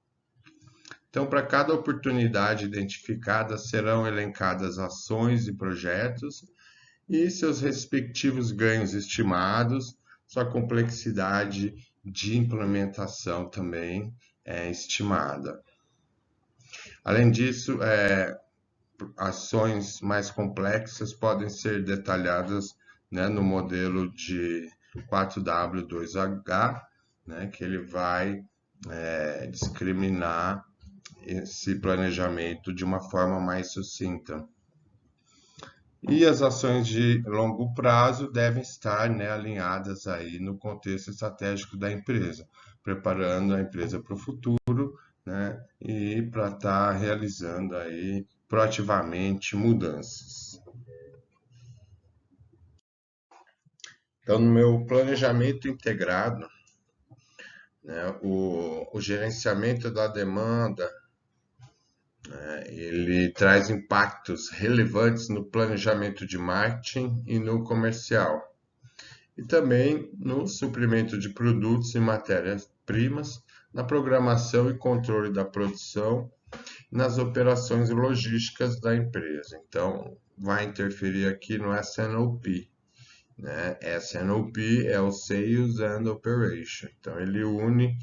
Então, para cada oportunidade identificada, serão elencadas ações e projetos e seus respectivos ganhos estimados, sua complexidade de implementação também é estimada. Além disso, ações mais complexas podem ser detalhadas, né, no modelo de 4W2H, né, que ele vai discriminar esse planejamento de uma forma mais sucinta. E as ações de longo prazo devem estar, né, alinhadas aí no contexto estratégico da empresa, preparando a empresa para o futuro, né, e para estar realizando aí proativamente mudanças. Então, no meu planejamento integrado, né, o gerenciamento da demanda, ele traz impactos relevantes no planejamento de marketing e no comercial, e também no suprimento de produtos e matérias-primas, na programação e controle da produção, nas operações logísticas da empresa. Então, vai interferir aqui no S&OP, né? S&OP é o Sales and Operation. Então, ele une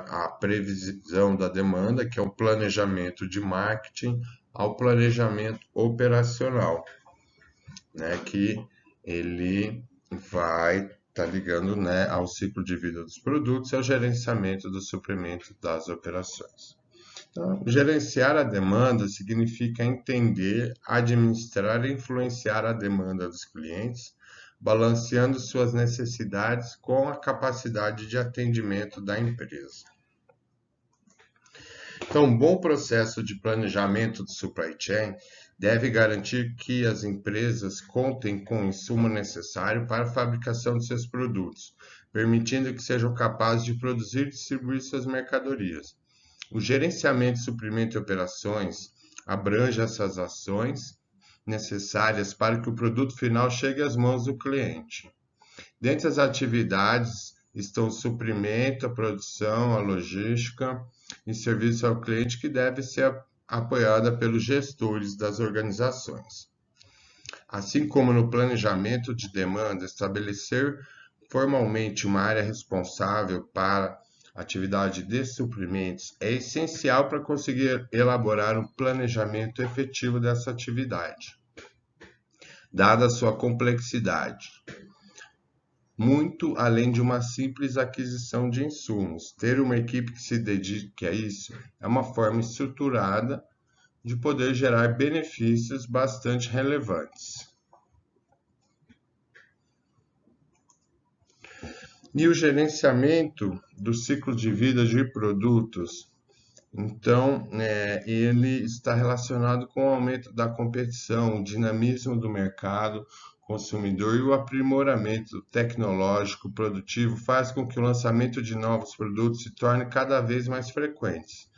a previsão da demanda, que é o planejamento de marketing, ao planejamento operacional, né? Que ele vai está ligando, né, ao ciclo de vida dos produtos e ao gerenciamento do suprimento das operações. Então, gerenciar a demanda significa entender, administrar e influenciar a demanda dos clientes, balanceando suas necessidades com a capacidade de atendimento da empresa. Então, um bom processo de planejamento do supply chain deve garantir que as empresas contem com o insumo necessário para a fabricação de seus produtos, permitindo que sejam capazes de produzir e distribuir suas mercadorias. O gerenciamento de suprimento e operações abrange essas ações necessárias para que o produto final chegue às mãos do cliente. Dentre as atividades estão o suprimento, a produção, a logística e serviço ao cliente, que deve ser apoiada pelos gestores das organizações. Assim como no planejamento de demanda, estabelecer formalmente uma área responsável para atividade de suprimentos é essencial para conseguir elaborar um planejamento efetivo dessa atividade, dada a sua complexidade. Muito além de uma simples aquisição de insumos, ter uma equipe que se dedique a isso é uma forma estruturada de poder gerar benefícios bastante relevantes. E o gerenciamento do ciclo de vida de produtos, então, ele está relacionado com o aumento da competição, o dinamismo do mercado consumidor e o aprimoramento tecnológico produtivo faz com que o lançamento de novos produtos se torne cada vez mais frequente.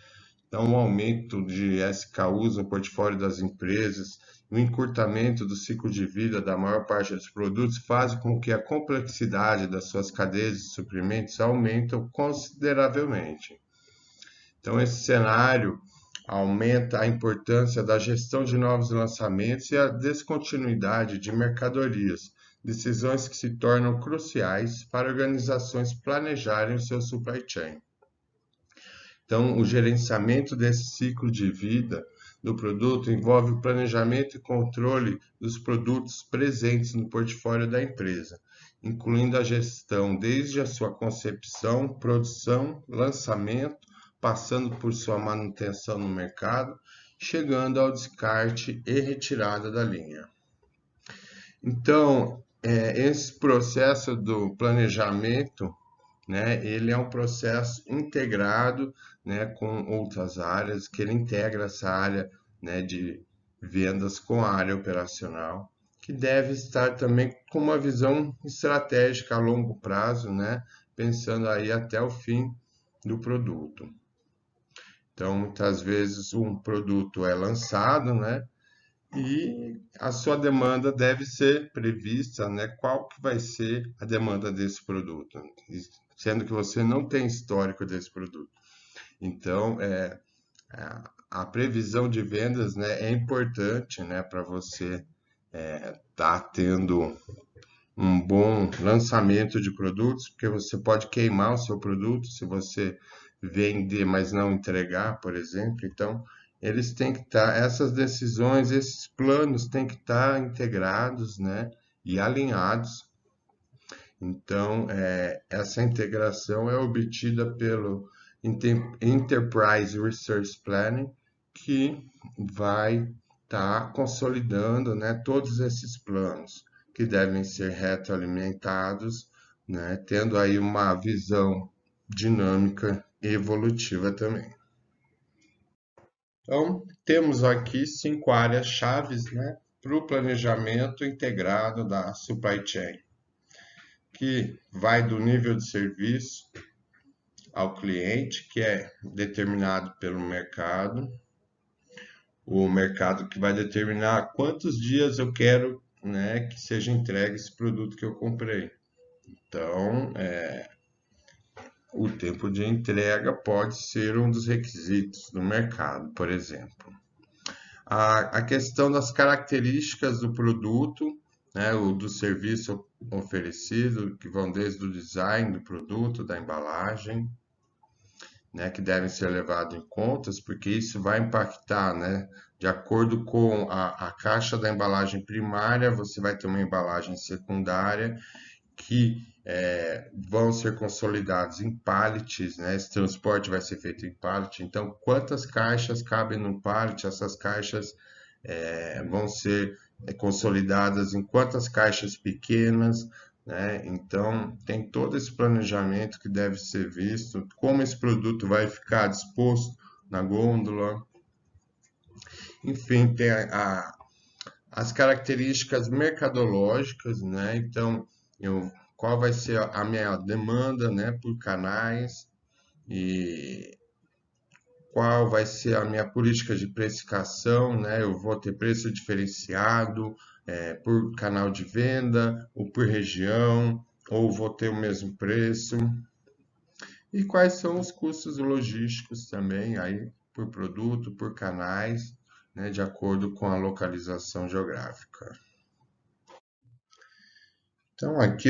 Então, o aumento de SKUs no portfólio das empresas, o encurtamento do ciclo de vida da maior parte dos produtos faz com que a complexidade das suas cadeias de suprimentos aumente consideravelmente. Então, esse cenário aumenta a importância da gestão de novos lançamentos e a descontinuidade de mercadorias, decisões que se tornam cruciais para organizações planejarem o seu supply chain. Então, o gerenciamento desse ciclo de vida do produto envolve o planejamento e controle dos produtos presentes no portfólio da empresa, incluindo a gestão desde a sua concepção, produção, lançamento, passando por sua manutenção no mercado, chegando ao descarte e retirada da linha. Então, esse processo do planejamento, né, ele é um processo integrado, né, com outras áreas, que ele integra essa área, né, de vendas com a área operacional, que deve estar também com uma visão estratégica a longo prazo, né, pensando aí até o fim do produto. Então, muitas vezes um produto é lançado, né, e a sua demanda deve ser prevista, né, qual que vai ser a demanda desse produto, sendo que você não tem histórico desse produto. Então, a previsão de vendas, né, é importante, né, para você tá tendo um bom lançamento de produtos, porque você pode queimar o seu produto se você vender, mas não entregar, por exemplo. Então, eles têm que estar, essas decisões, esses planos têm que estar integrados, né, e alinhados. Então, essa integração é obtida pelo Enterprise Resource Planning, que vai estar consolidando, né, todos esses planos, que devem ser retroalimentados, né, tendo aí uma visão dinâmica e evolutiva também. Então, temos aqui 5 áreas chaves, né, para o planejamento integrado da supply chain, que vai do nível de serviço ao cliente, que é determinado pelo mercado, o mercado que vai determinar quantos dias eu quero, né, que seja entregue esse produto que eu comprei. Então, o tempo de entrega pode ser um dos requisitos do mercado, por exemplo. A questão das características do produto, né, ou do serviço oferecido, que vão desde o design do produto, da embalagem, né, que devem ser levados em contas, porque isso vai impactar, né, de acordo com a caixa da embalagem primária, você vai ter uma embalagem secundária que vão ser consolidados em pallets, né? Esse transporte vai ser feito em pallet. Então, quantas caixas cabem no pallet? Essas caixas vão ser consolidadas em quantas caixas pequenas, né? Então, tem todo esse planejamento que deve ser visto, como esse produto vai ficar disposto na gôndola. Enfim, tem as características mercadológicas, né? Então, qual vai ser a minha demanda, né, por canais e qual vai ser a minha política de precificação, né? Eu vou ter preço diferenciado por canal de venda ou por região, ou vou ter o mesmo preço. E quais são os custos logísticos também, aí por produto, por canais, né, de acordo com a localização geográfica. Então, aqui,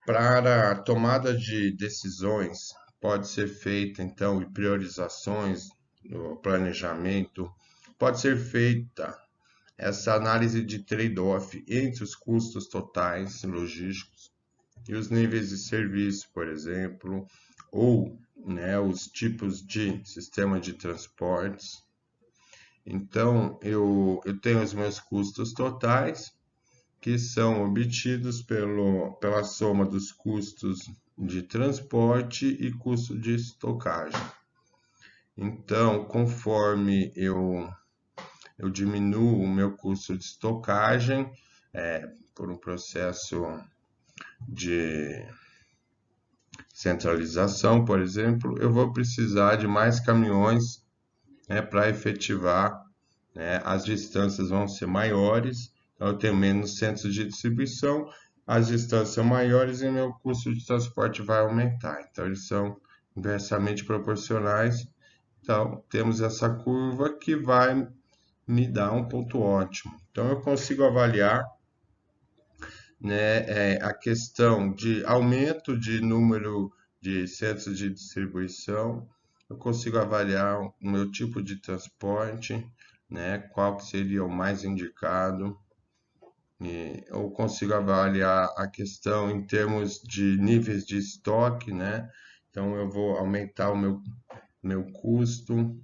para a tomada de decisões, pode ser feita, então, e priorizações no planejamento, pode ser feita essa análise de trade-off entre os custos totais logísticos e os níveis de serviço, por exemplo, ou, né, os tipos de sistema de transportes. Então, eu tenho os meus custos totais, que são obtidos pela soma dos custos de transporte e custo de estocagem. Então, conforme eu diminuo o meu custo de estocagem, por um processo de centralização, por exemplo, eu vou precisar de mais caminhões, né, para efetivar, né, as distâncias vão ser maiores, então eu tenho menos centros de distribuição, as distâncias são maiores e meu custo de transporte vai aumentar. Então, eles são inversamente proporcionais. Então, temos essa curva que vai me dar um ponto ótimo. Então, eu consigo avaliar, né, a questão de aumento de número de centros de distribuição, eu consigo avaliar o meu tipo de transporte, né, qual que seria o mais indicado, e eu consigo avaliar a questão em termos de níveis de estoque, né, então eu vou aumentar o meu custo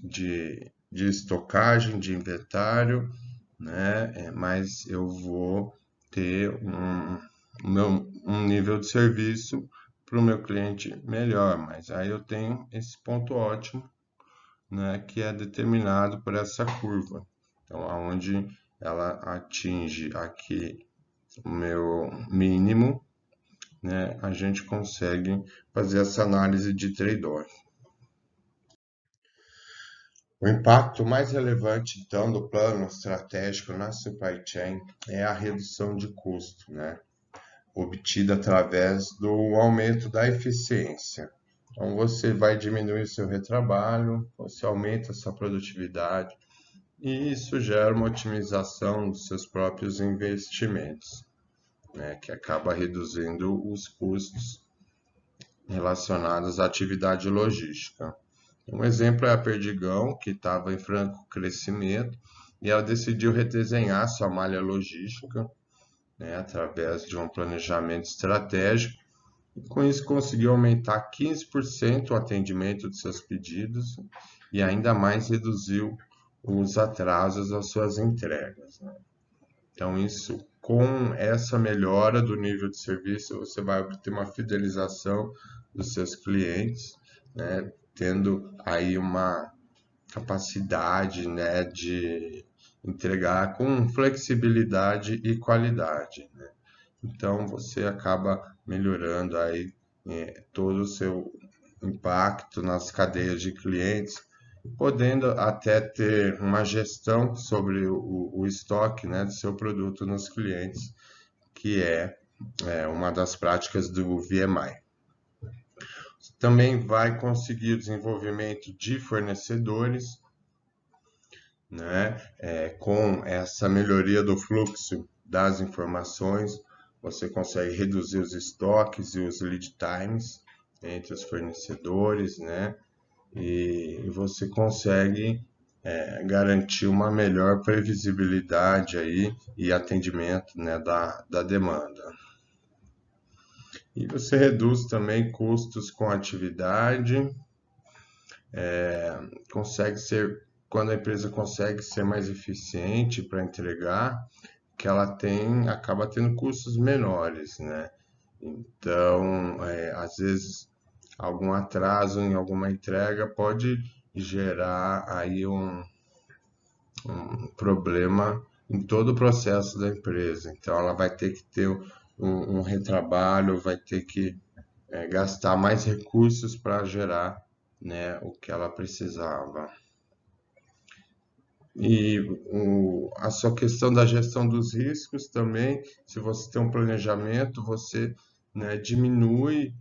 de estocagem, de inventário, né, mas eu vou ter um nível de serviço para o meu cliente melhor, mas aí eu tenho esse ponto ótimo, né, que é determinado por essa curva. Então, aonde ela atinge aqui o meu mínimo, né, a gente consegue fazer essa análise de trade-off. O impacto mais relevante, então, do plano estratégico na supply chain é a redução de custo, né, obtida através do aumento da eficiência. Então, você vai diminuir seu retrabalho, você aumenta a sua produtividade, e isso gera uma otimização dos seus próprios investimentos, né, que acaba reduzindo os custos relacionados à atividade logística. Um exemplo é a Perdigão, que estava em franco crescimento, e ela decidiu redesenhar sua malha logística, né, através de um planejamento estratégico, e com isso conseguiu aumentar 15% o atendimento de seus pedidos e ainda mais reduziu os atrasos às suas entregas, né? Então, isso, com essa melhora do nível de serviço, você vai obter uma fidelização dos seus clientes, né, tendo aí uma capacidade, né, de entregar com flexibilidade e qualidade, né? Então, você acaba melhorando aí todo o seu impacto nas cadeias de clientes, podendo até ter uma gestão sobre o estoque, né, do seu produto nos clientes, que é uma das práticas do VMI. Também vai conseguir o desenvolvimento de fornecedores, né, com essa melhoria do fluxo das informações, você consegue reduzir os estoques e os lead times entre os fornecedores, né, e você consegue garantir uma melhor previsibilidade aí e atendimento, né, da demanda. E você reduz também custos com atividade, consegue ser, quando a empresa consegue ser mais eficiente para entregar, que ela tem, acaba tendo custos menores, né? Então, às vezes, algum atraso em alguma entrega pode gerar aí um problema em todo o processo da empresa. Então, ela vai ter que ter um retrabalho, vai ter que gastar mais recursos para gerar, né, o que ela precisava. E a sua questão da gestão dos riscos também, se você tem um planejamento, você, né, diminui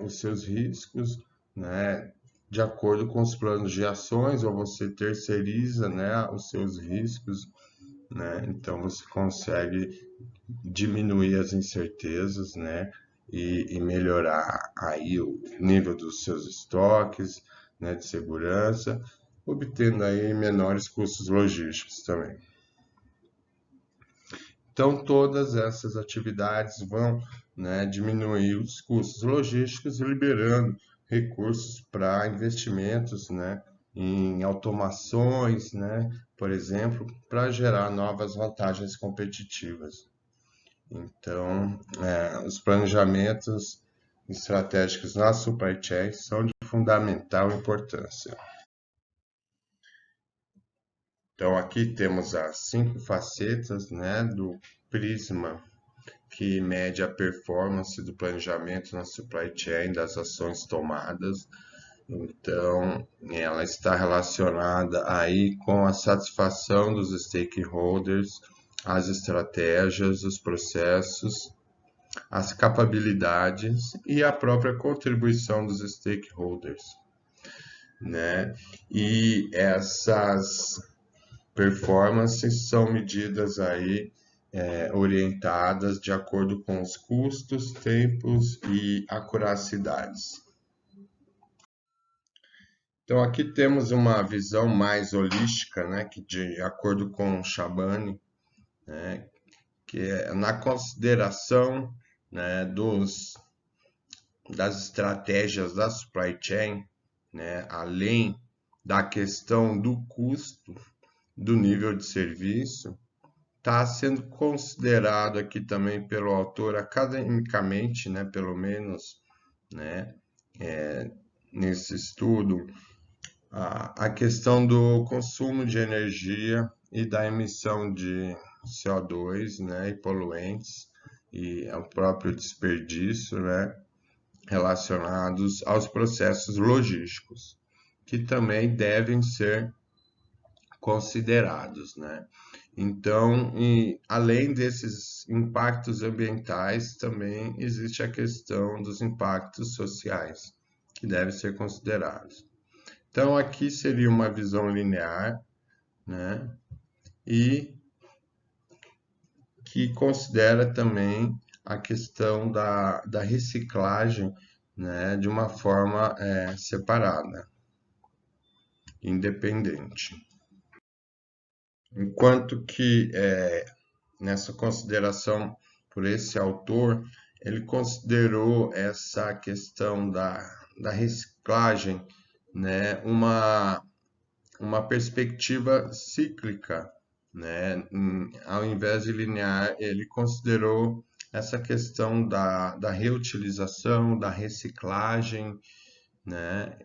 os seus riscos, né, de acordo com os planos de ações, ou você terceiriza, né, os seus riscos, né, então você consegue diminuir as incertezas, né, e melhorar aí o nível dos seus estoques, né, de segurança, obtendo aí menores custos logísticos também. Então, todas essas atividades vão, né, diminuir os custos logísticos, liberando recursos para investimentos, né, em automações, né, por exemplo, para gerar novas vantagens competitivas. Então, os planejamentos estratégicos na supply chain são de fundamental importância. Então, aqui temos as 5 facetas, né, do prisma que mede a performance do planejamento na supply chain, das ações tomadas. Então, ela está relacionada aí com a satisfação dos stakeholders, as estratégias, os processos, as capabilidades e a própria contribuição dos stakeholders, né? E essas performances são medidas aí orientadas de acordo com os custos, tempos e acuracidades. Então aqui temos uma visão mais holística, né, que de acordo com Shabani, né, que é na consideração, né, das estratégias da supply chain, né, além da questão do custo, do nível de serviço, está sendo considerado aqui também pelo autor academicamente, né, pelo menos, né, nesse estudo, a questão do consumo de energia e da emissão de CO2, né, e poluentes e o próprio desperdício, né, relacionados aos processos logísticos, que também devem ser considerados, né? Então, além desses impactos ambientais, também existe a questão dos impactos sociais, que devem ser considerados. Então, aqui seria uma visão linear, né? E que considera também a questão da reciclagem, né, de uma forma separada, independente. Enquanto que nessa consideração por esse autor, ele considerou essa questão da reciclagem, né, uma perspectiva cíclica, né? Ao invés de linear, ele considerou essa questão da reutilização, da reciclagem, né?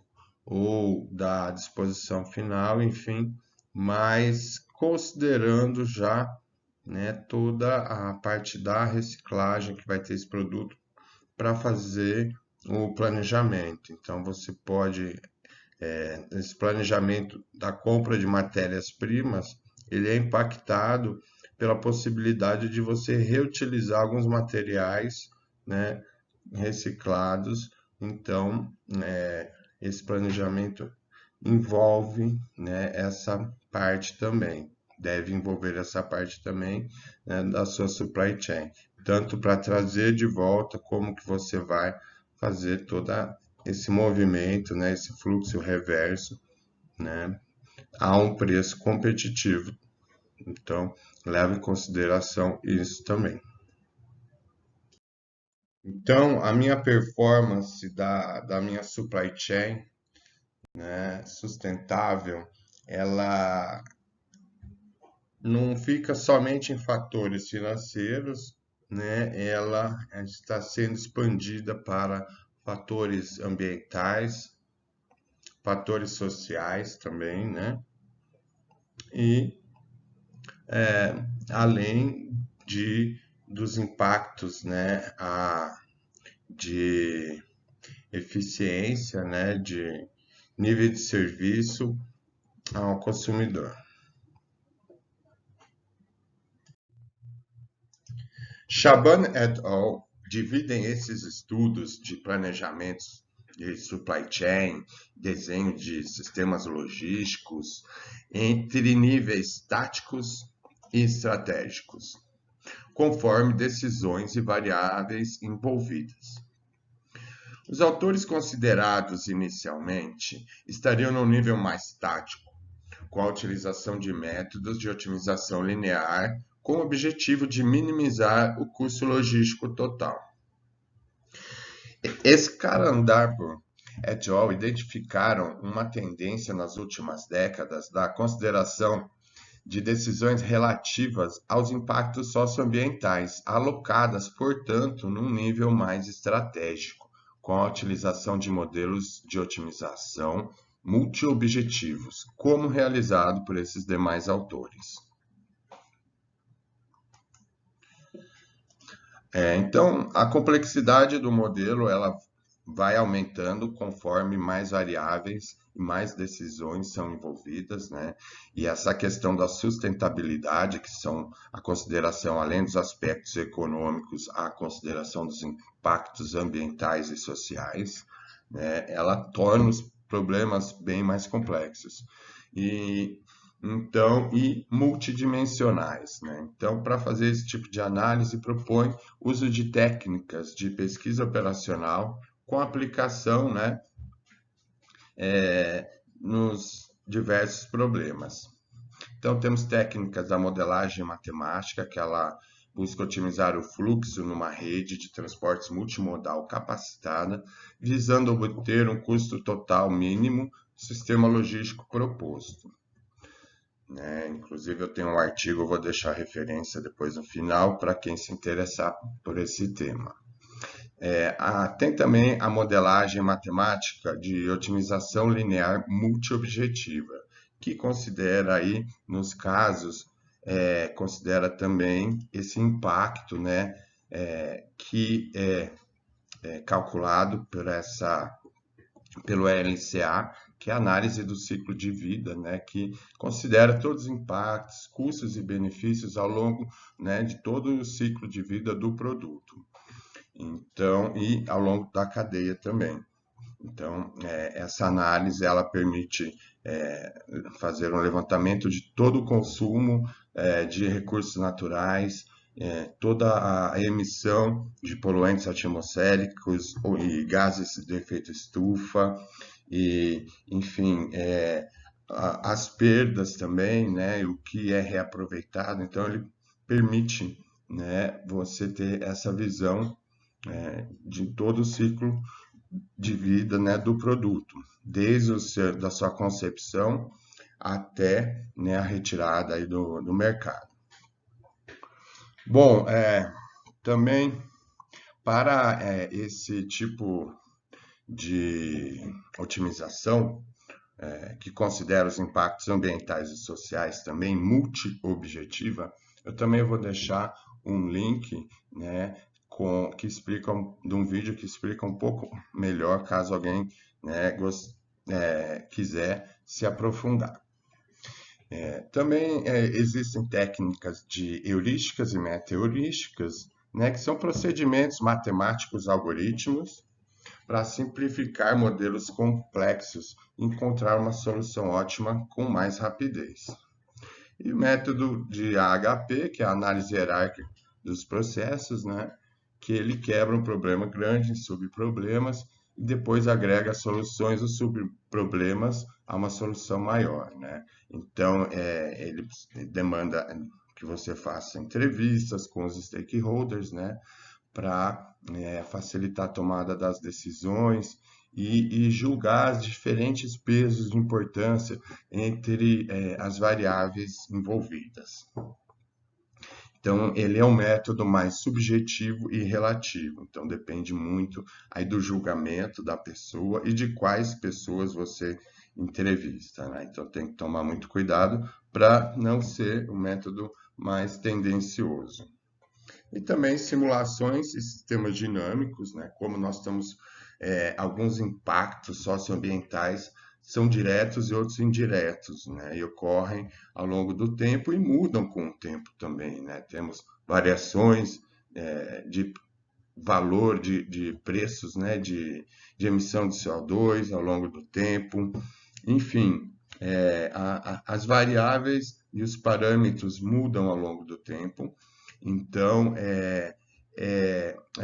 Ou da disposição final, enfim, mas considerando já, né, toda a parte da reciclagem que vai ter esse produto para fazer o planejamento. Então você pode esse planejamento da compra de matérias-primas, ele é impactado pela possibilidade de você reutilizar alguns materiais, né, reciclados. Então, esse planejamento envolve, né, essa parte também. Deve envolver essa parte também, né, da sua supply chain, tanto para trazer de volta como que você vai fazer toda esse movimento, né, esse fluxo reverso, né, a um preço competitivo. Então, leva em consideração isso também. Então, a minha performance da minha supply chain, né, sustentável, ela não fica somente em fatores financeiros, né? Ela está sendo expandida para fatores ambientais, fatores sociais também, né? E além dos impactos, né, de eficiência, né, de nível de serviço ao consumidor. Shaban et al. Dividem esses estudos de planejamentos de supply chain, desenho de sistemas logísticos, entre níveis táticos e estratégicos, conforme decisões e variáveis envolvidas. Os autores considerados inicialmente estariam no nível mais tático, com a utilização de métodos de otimização linear com o objetivo de minimizar o custo logístico total. Scarandarbo et al. Identificaram uma tendência nas últimas décadas da consideração de decisões relativas aos impactos socioambientais, alocadas, portanto, num nível mais estratégico, com a utilização de modelos de otimização multiobjetivos, como realizado por esses demais autores. Então, a complexidade do modelo ela vai aumentando conforme mais variáveis e mais decisões são envolvidas, né? E essa questão da sustentabilidade, que são a consideração, além dos aspectos econômicos, a consideração dos impactos ambientais e sociais, né? Ela torna os problemas bem mais complexos. E multidimensionais, né? Então, para fazer esse tipo de análise, propõe uso de técnicas de pesquisa operacional com aplicação, né, nos diversos problemas. Então, temos técnicas da modelagem matemática, que ela busca otimizar o fluxo numa rede de transportes multimodal capacitada, visando obter um custo total mínimo do sistema logístico proposto. Inclusive, eu tenho um artigo, eu vou deixar a referência depois no final para quem se interessar por esse tema. Tem também a modelagem matemática de otimização linear multiobjetiva, que considera aí, nos casos, considera também esse impacto, né, que é calculado pelo LCA, que é a análise do ciclo de vida, né, que considera todos os impactos, custos e benefícios ao longo, né, de todo o ciclo de vida do produto. Então, e ao longo da cadeia também. Então, essa análise ela permite fazer um levantamento de todo o consumo de recursos naturais, toda a emissão de poluentes atmosféricos e gases de efeito estufa, e, enfim, as perdas também, né, o que é reaproveitado. Então, ele permite, né, você ter essa visão de todo o ciclo de vida, né, do produto, desde da sua concepção até, né, a retirada aí do mercado. Bom, também para esse tipo de otimização, que considera os impactos ambientais e sociais também multiobjetiva, eu também vou deixar um link, né, que explica de um vídeo que explica um pouco melhor, caso alguém, né, quiser se aprofundar. Também existem técnicas de heurísticas e meta-heurísticas, né, que são procedimentos matemáticos algoritmos para simplificar modelos complexos e encontrar uma solução ótima com mais rapidez. E o método de AHP, que é a análise hierárquica dos processos, né, que ele quebra um problema grande em subproblemas e depois agrega soluções dos subproblemas a uma solução maior, né? Então, ele demanda que você faça entrevistas com os stakeholders, né, para facilitar a tomada das decisões e julgar os diferentes pesos de importância entre as variáveis envolvidas. Então, ele é um método mais subjetivo e relativo. Então, depende muito aí do julgamento da pessoa e de quais pessoas você entrevista, né? Então, tem que tomar muito cuidado para não ser um método mais tendencioso. E também simulações e sistemas dinâmicos, né? Como nós estamos, alguns impactos socioambientais são diretos e outros indiretos, né? E ocorrem ao longo do tempo e mudam com o tempo também, né? Temos variações de valor de preços, né? De emissão de CO2 ao longo do tempo. Enfim, as variáveis e os parâmetros mudam ao longo do tempo. Então, é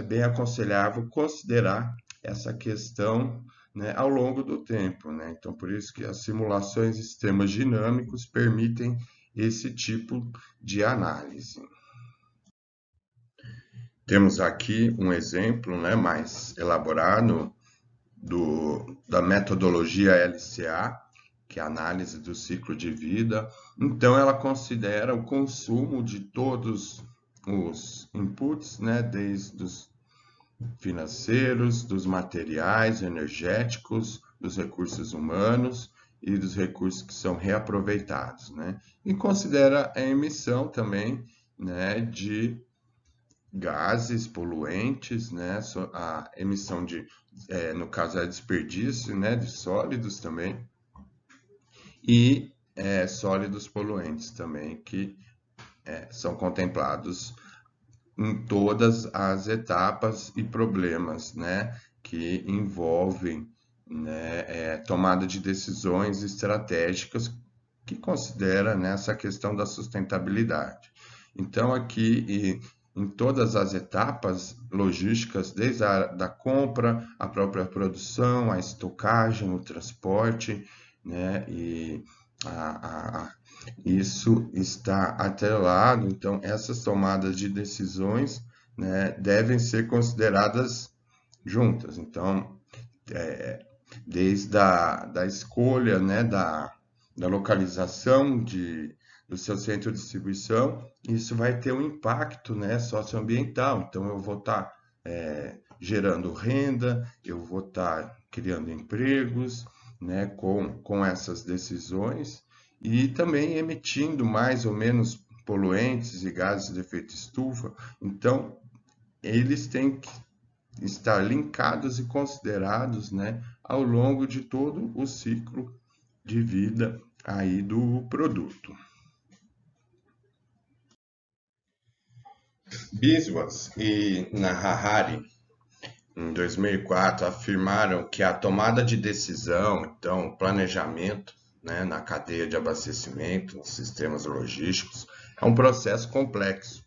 bem aconselhável considerar essa questão, né, ao longo do tempo, né? Então, por isso que as simulações e sistemas dinâmicos permitem esse tipo de análise. Temos aqui um exemplo, né, mais elaborado da metodologia LCA, que é a análise do ciclo de vida. Então, ela considera o consumo de todos os inputs, né, desde os financeiros, dos materiais, energéticos, dos recursos humanos e dos recursos que são reaproveitados, né? E considera a emissão também, né, de gases poluentes, né, a emissão de, no caso, é desperdício, né, de sólidos também, e sólidos poluentes também, que são contemplados em todas as etapas e problemas, né, que envolvem, né, tomada de decisões estratégicas que considera, né, essa questão da sustentabilidade. Então, aqui, em todas as etapas logísticas, desde da compra, a própria produção, a estocagem, o transporte, né, e isso está atrelado. Então, essas tomadas de decisões, né, devem ser consideradas juntas. Então, desde da escolha, né, da localização do seu centro de distribuição, isso vai ter um impacto, né, socioambiental. Então, eu vou estar gerando renda, eu vou estar criando empregos, né, com essas decisões, e também emitindo mais ou menos poluentes e gases de efeito estufa. Então, eles têm que estar linkados e considerados, né, ao longo de todo o ciclo de vida aí do produto. Biswas e Nahahari, em 2004, afirmaram que a tomada de decisão, então, o planejamento, né, na cadeia de abastecimento, nos sistemas logísticos, é um processo complexo.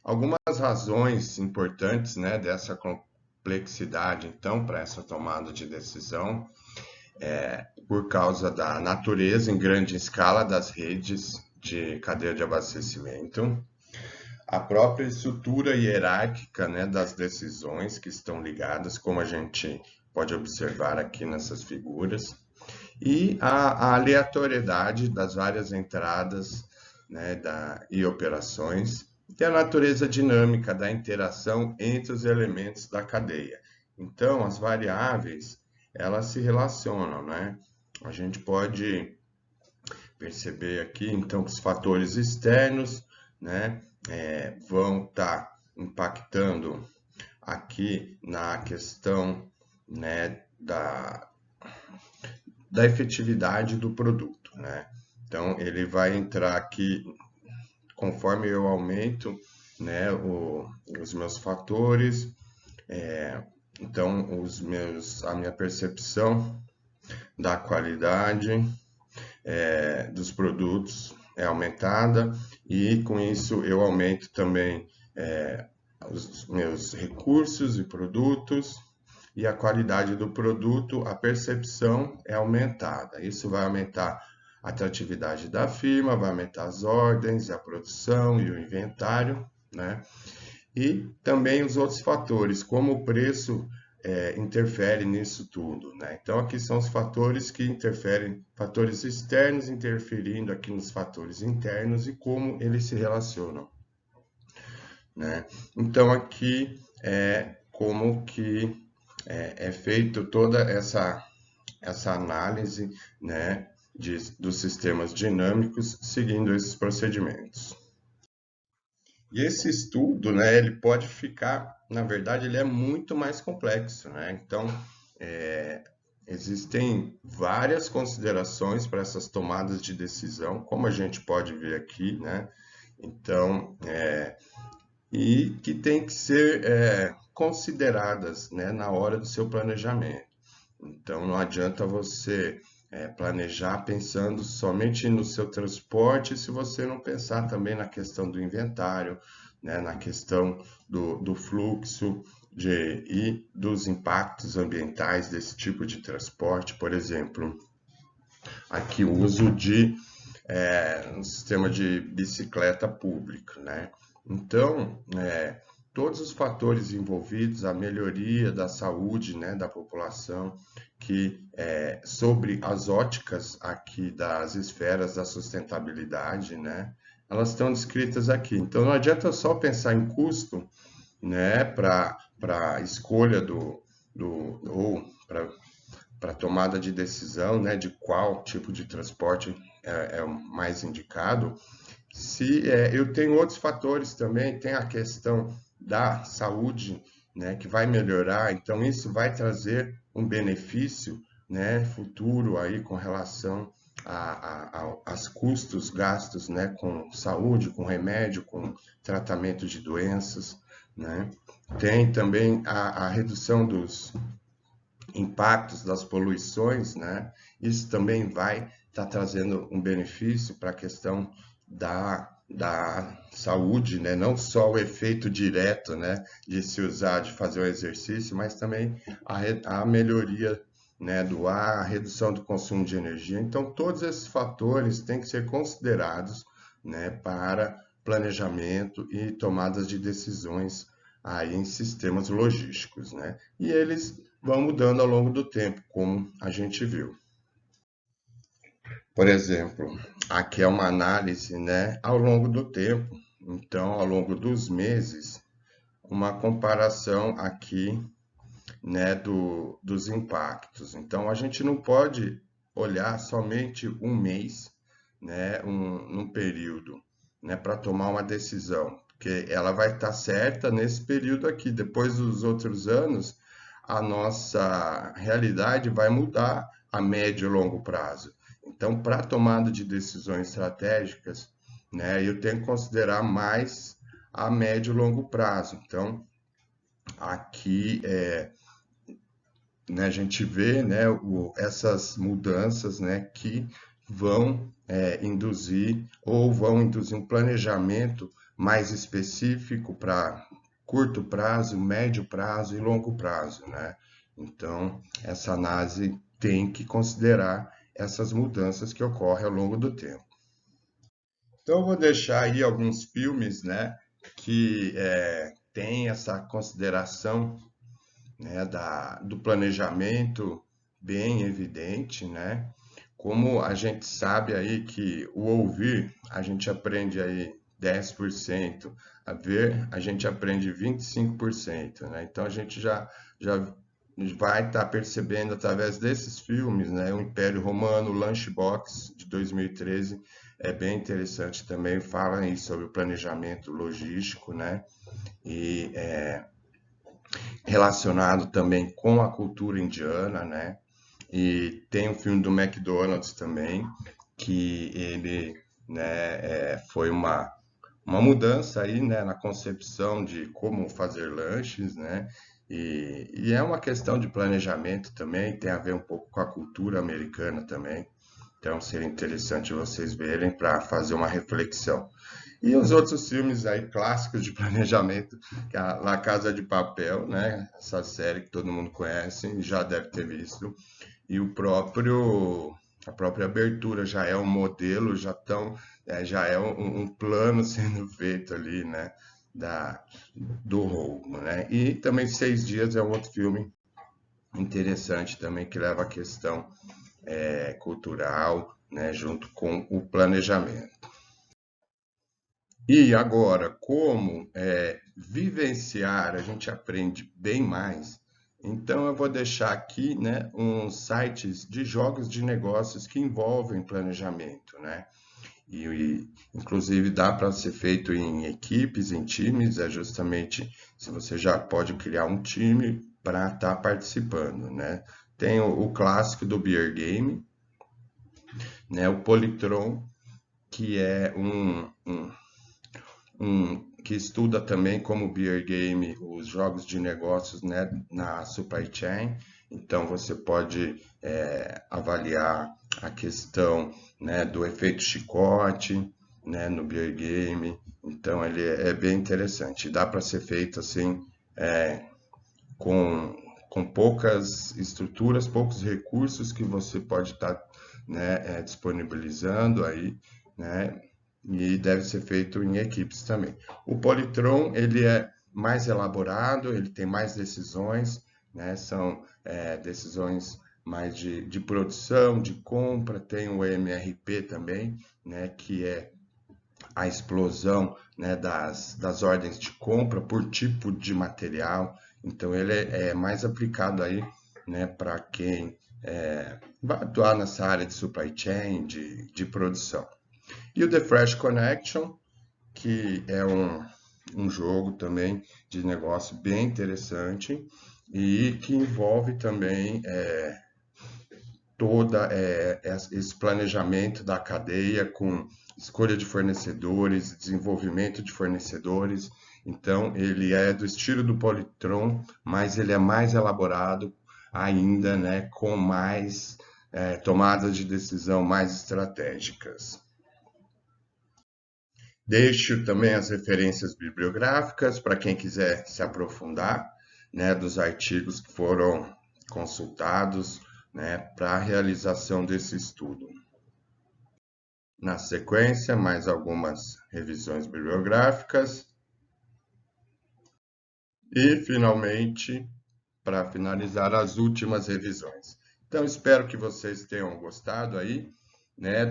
Algumas razões importantes, né, dessa complexidade, então, para essa tomada de decisão, por causa da natureza em grande escala das redes de cadeia de abastecimento, a própria estrutura hierárquica, né, das decisões que estão ligadas, como a gente pode observar aqui nessas figuras, e a aleatoriedade das várias entradas, né, e operações, e a natureza dinâmica da interação entre os elementos da cadeia. Então, as variáveis, elas se relacionam, né? A gente pode perceber aqui, então, que os fatores externos, né, vão estar impactando aqui na questão, né, da efetividade do produto, né? Então, ele vai entrar aqui conforme eu aumento, né, os meus fatores, então a minha percepção da qualidade dos produtos é aumentada, e com isso eu aumento também os meus recursos e produtos, e a qualidade do produto, a percepção é aumentada. Isso vai aumentar a atratividade da firma, vai aumentar as ordens, a produção e o inventário, né? e também os outros fatores, como o preço interfere nisso tudo, né? Então, aqui são os fatores que interferem, fatores externos interferindo aqui nos fatores internos e como eles se relacionam, né? Então, aqui é como que é feito toda essa análise, né, dos sistemas dinâmicos seguindo esses procedimentos. E esse estudo, né, ele pode ficar, na verdade, ele é muito mais complexo, né? Então, existem várias considerações para essas tomadas de decisão, como a gente pode ver aqui, né? Então, e que tem que ser consideradas, né, na hora do seu planejamento. Então, não adianta você planejar pensando somente no seu transporte se você não pensar também na questão do inventário, né, na questão do fluxo e dos impactos ambientais desse tipo de transporte. Por exemplo, aqui o uso de um sistema de bicicleta pública, né? Então, todos os fatores envolvidos, a melhoria da saúde, né, da população, que sobre as óticas aqui das esferas da sustentabilidade, né, elas estão descritas aqui. Então, não adianta só pensar em custo, né, para a escolha ou para tomada de decisão, né, de qual tipo de transporte é o mais indicado. Se eu tenho outros fatores também, tem a questão da saúde, né, que vai melhorar, então isso vai trazer um benefício, né, futuro aí com relação aos custos gastos, né, com saúde, com remédio, com tratamento de doenças, né. Tem também a redução dos impactos das poluições, né? Isso também vai estar trazendo um benefício para a questão da saúde, né? Não só o efeito direto, né, de se usar, de fazer o exercício, mas também a melhoria, né, do ar, a redução do consumo de energia. Então, todos esses fatores têm que ser considerados, né, para planejamento e tomadas de decisões aí em sistemas logísticos, né? E eles vão mudando ao longo do tempo, como a gente viu. Por exemplo, aqui é uma análise, né, ao longo do tempo. Então, ao longo dos meses, uma comparação aqui, né, dos impactos. Então, a gente não pode olhar somente um mês, né, num período, né, para tomar uma decisão, porque ela vai estar certa nesse período aqui. Depois dos outros anos, a nossa realidade vai mudar a médio e longo prazo. Então, para a tomada de decisões estratégicas, né, eu tenho que considerar mais a médio e longo prazo. Então, aqui né, a gente vê, né, essas mudanças, né, que vão induzir ou vão induzir um planejamento mais específico para curto prazo, médio prazo e longo prazo, né? Então, essa análise tem que considerar essas mudanças que ocorrem ao longo do tempo. Então, eu vou deixar aí alguns filmes, né, que têm essa consideração, né, do planejamento bem evidente, né? Como a gente sabe aí que o ouvir, a gente aprende aí 10%, a ver, a gente aprende 25%, né? Então a gente já vai estar percebendo através desses filmes, né? O Império Romano, o Lunchbox de 2013 é bem interessante também, fala aí sobre o planejamento logístico, né? E relacionado também com a cultura indiana, né? E tem o filme do McDonald's também, que ele, né, foi uma mudança aí, né, na concepção de como fazer lanches, né? E é uma questão de planejamento também, tem a ver um pouco com a cultura americana também. Então seria interessante vocês verem para fazer uma reflexão. E os outros filmes aí clássicos de planejamento, que é a La Casa de Papel, né? Essa série que todo mundo conhece, já deve ter visto. E a própria abertura já é um modelo, já é um plano sendo feito ali, né? do roubo, né? E também 6 Dias é um outro filme interessante também que leva a questão cultural, né, junto com o planejamento. E agora, como vivenciar, a gente aprende bem mais. Então, eu vou deixar aqui, né, uns sites de jogos de negócios que envolvem planejamento, né? Inclusive, dá para ser feito em equipes, em times, é justamente se você já pode criar um time para estar participando, né? Tem o clássico do Beer Game, né? O Polytron, que é que estuda também como Beer Game os jogos de negócios, né, na supply chain. Então você pode avaliar a questão, né, do efeito chicote, né, no Beer Game. Então ele é bem interessante. Dá para ser feito assim com poucas estruturas, poucos recursos que você pode estar disponibilizando aí, né? E deve ser feito em equipes também. O Polytron, ele é mais elaborado, ele tem mais decisões, né? São decisões mais de produção, de compra, tem o MRP também, né? Que é a explosão, né, das ordens de compra por tipo de material. Então, ele é mais aplicado aí, né, para quem vai atuar nessa área de supply chain, de produção. E o The Fresh Connection, que é um jogo também de negócio bem interessante e que envolve também toda esse planejamento da cadeia com escolha de fornecedores, desenvolvimento de fornecedores. Então, ele é do estilo do Polytron, mas ele é mais elaborado ainda, né, com mais tomadas de decisão mais estratégicas. Deixo também as referências bibliográficas para quem quiser se aprofundar, né, dos artigos que foram consultados, né, para a realização desse estudo. Na sequência, mais algumas revisões bibliográficas. E, finalmente, para finalizar, as últimas revisões. Então, espero que vocês tenham gostado aí, né,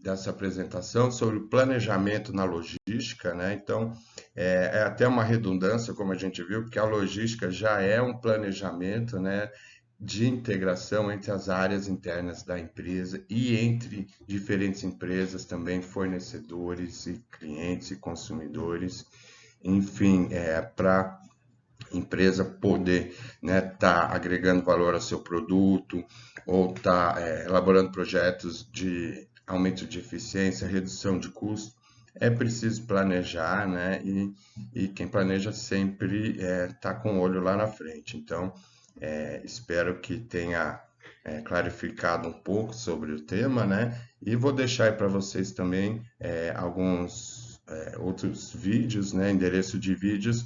dessa apresentação sobre o planejamento na logística, né? Então, é até uma redundância, como a gente viu, porque a logística já é um planejamento, né, de integração entre as áreas internas da empresa e entre diferentes empresas, também fornecedores e clientes e consumidores, enfim, para a empresa poder, né, tá agregando valor ao seu produto ou tá elaborando projetos de aumento de eficiência, redução de custo. É preciso planejar, né? E quem planeja sempre tá com o olho lá na frente. Então, espero que tenha clarificado um pouco sobre o tema, né? E vou deixar aí para vocês também alguns outros vídeos, né? Endereço de vídeos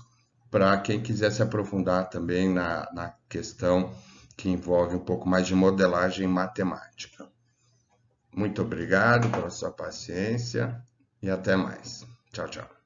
para quem quiser se aprofundar também na questão que envolve um pouco mais de modelagem matemática. Muito obrigado pela sua paciência e até mais. Tchau, tchau.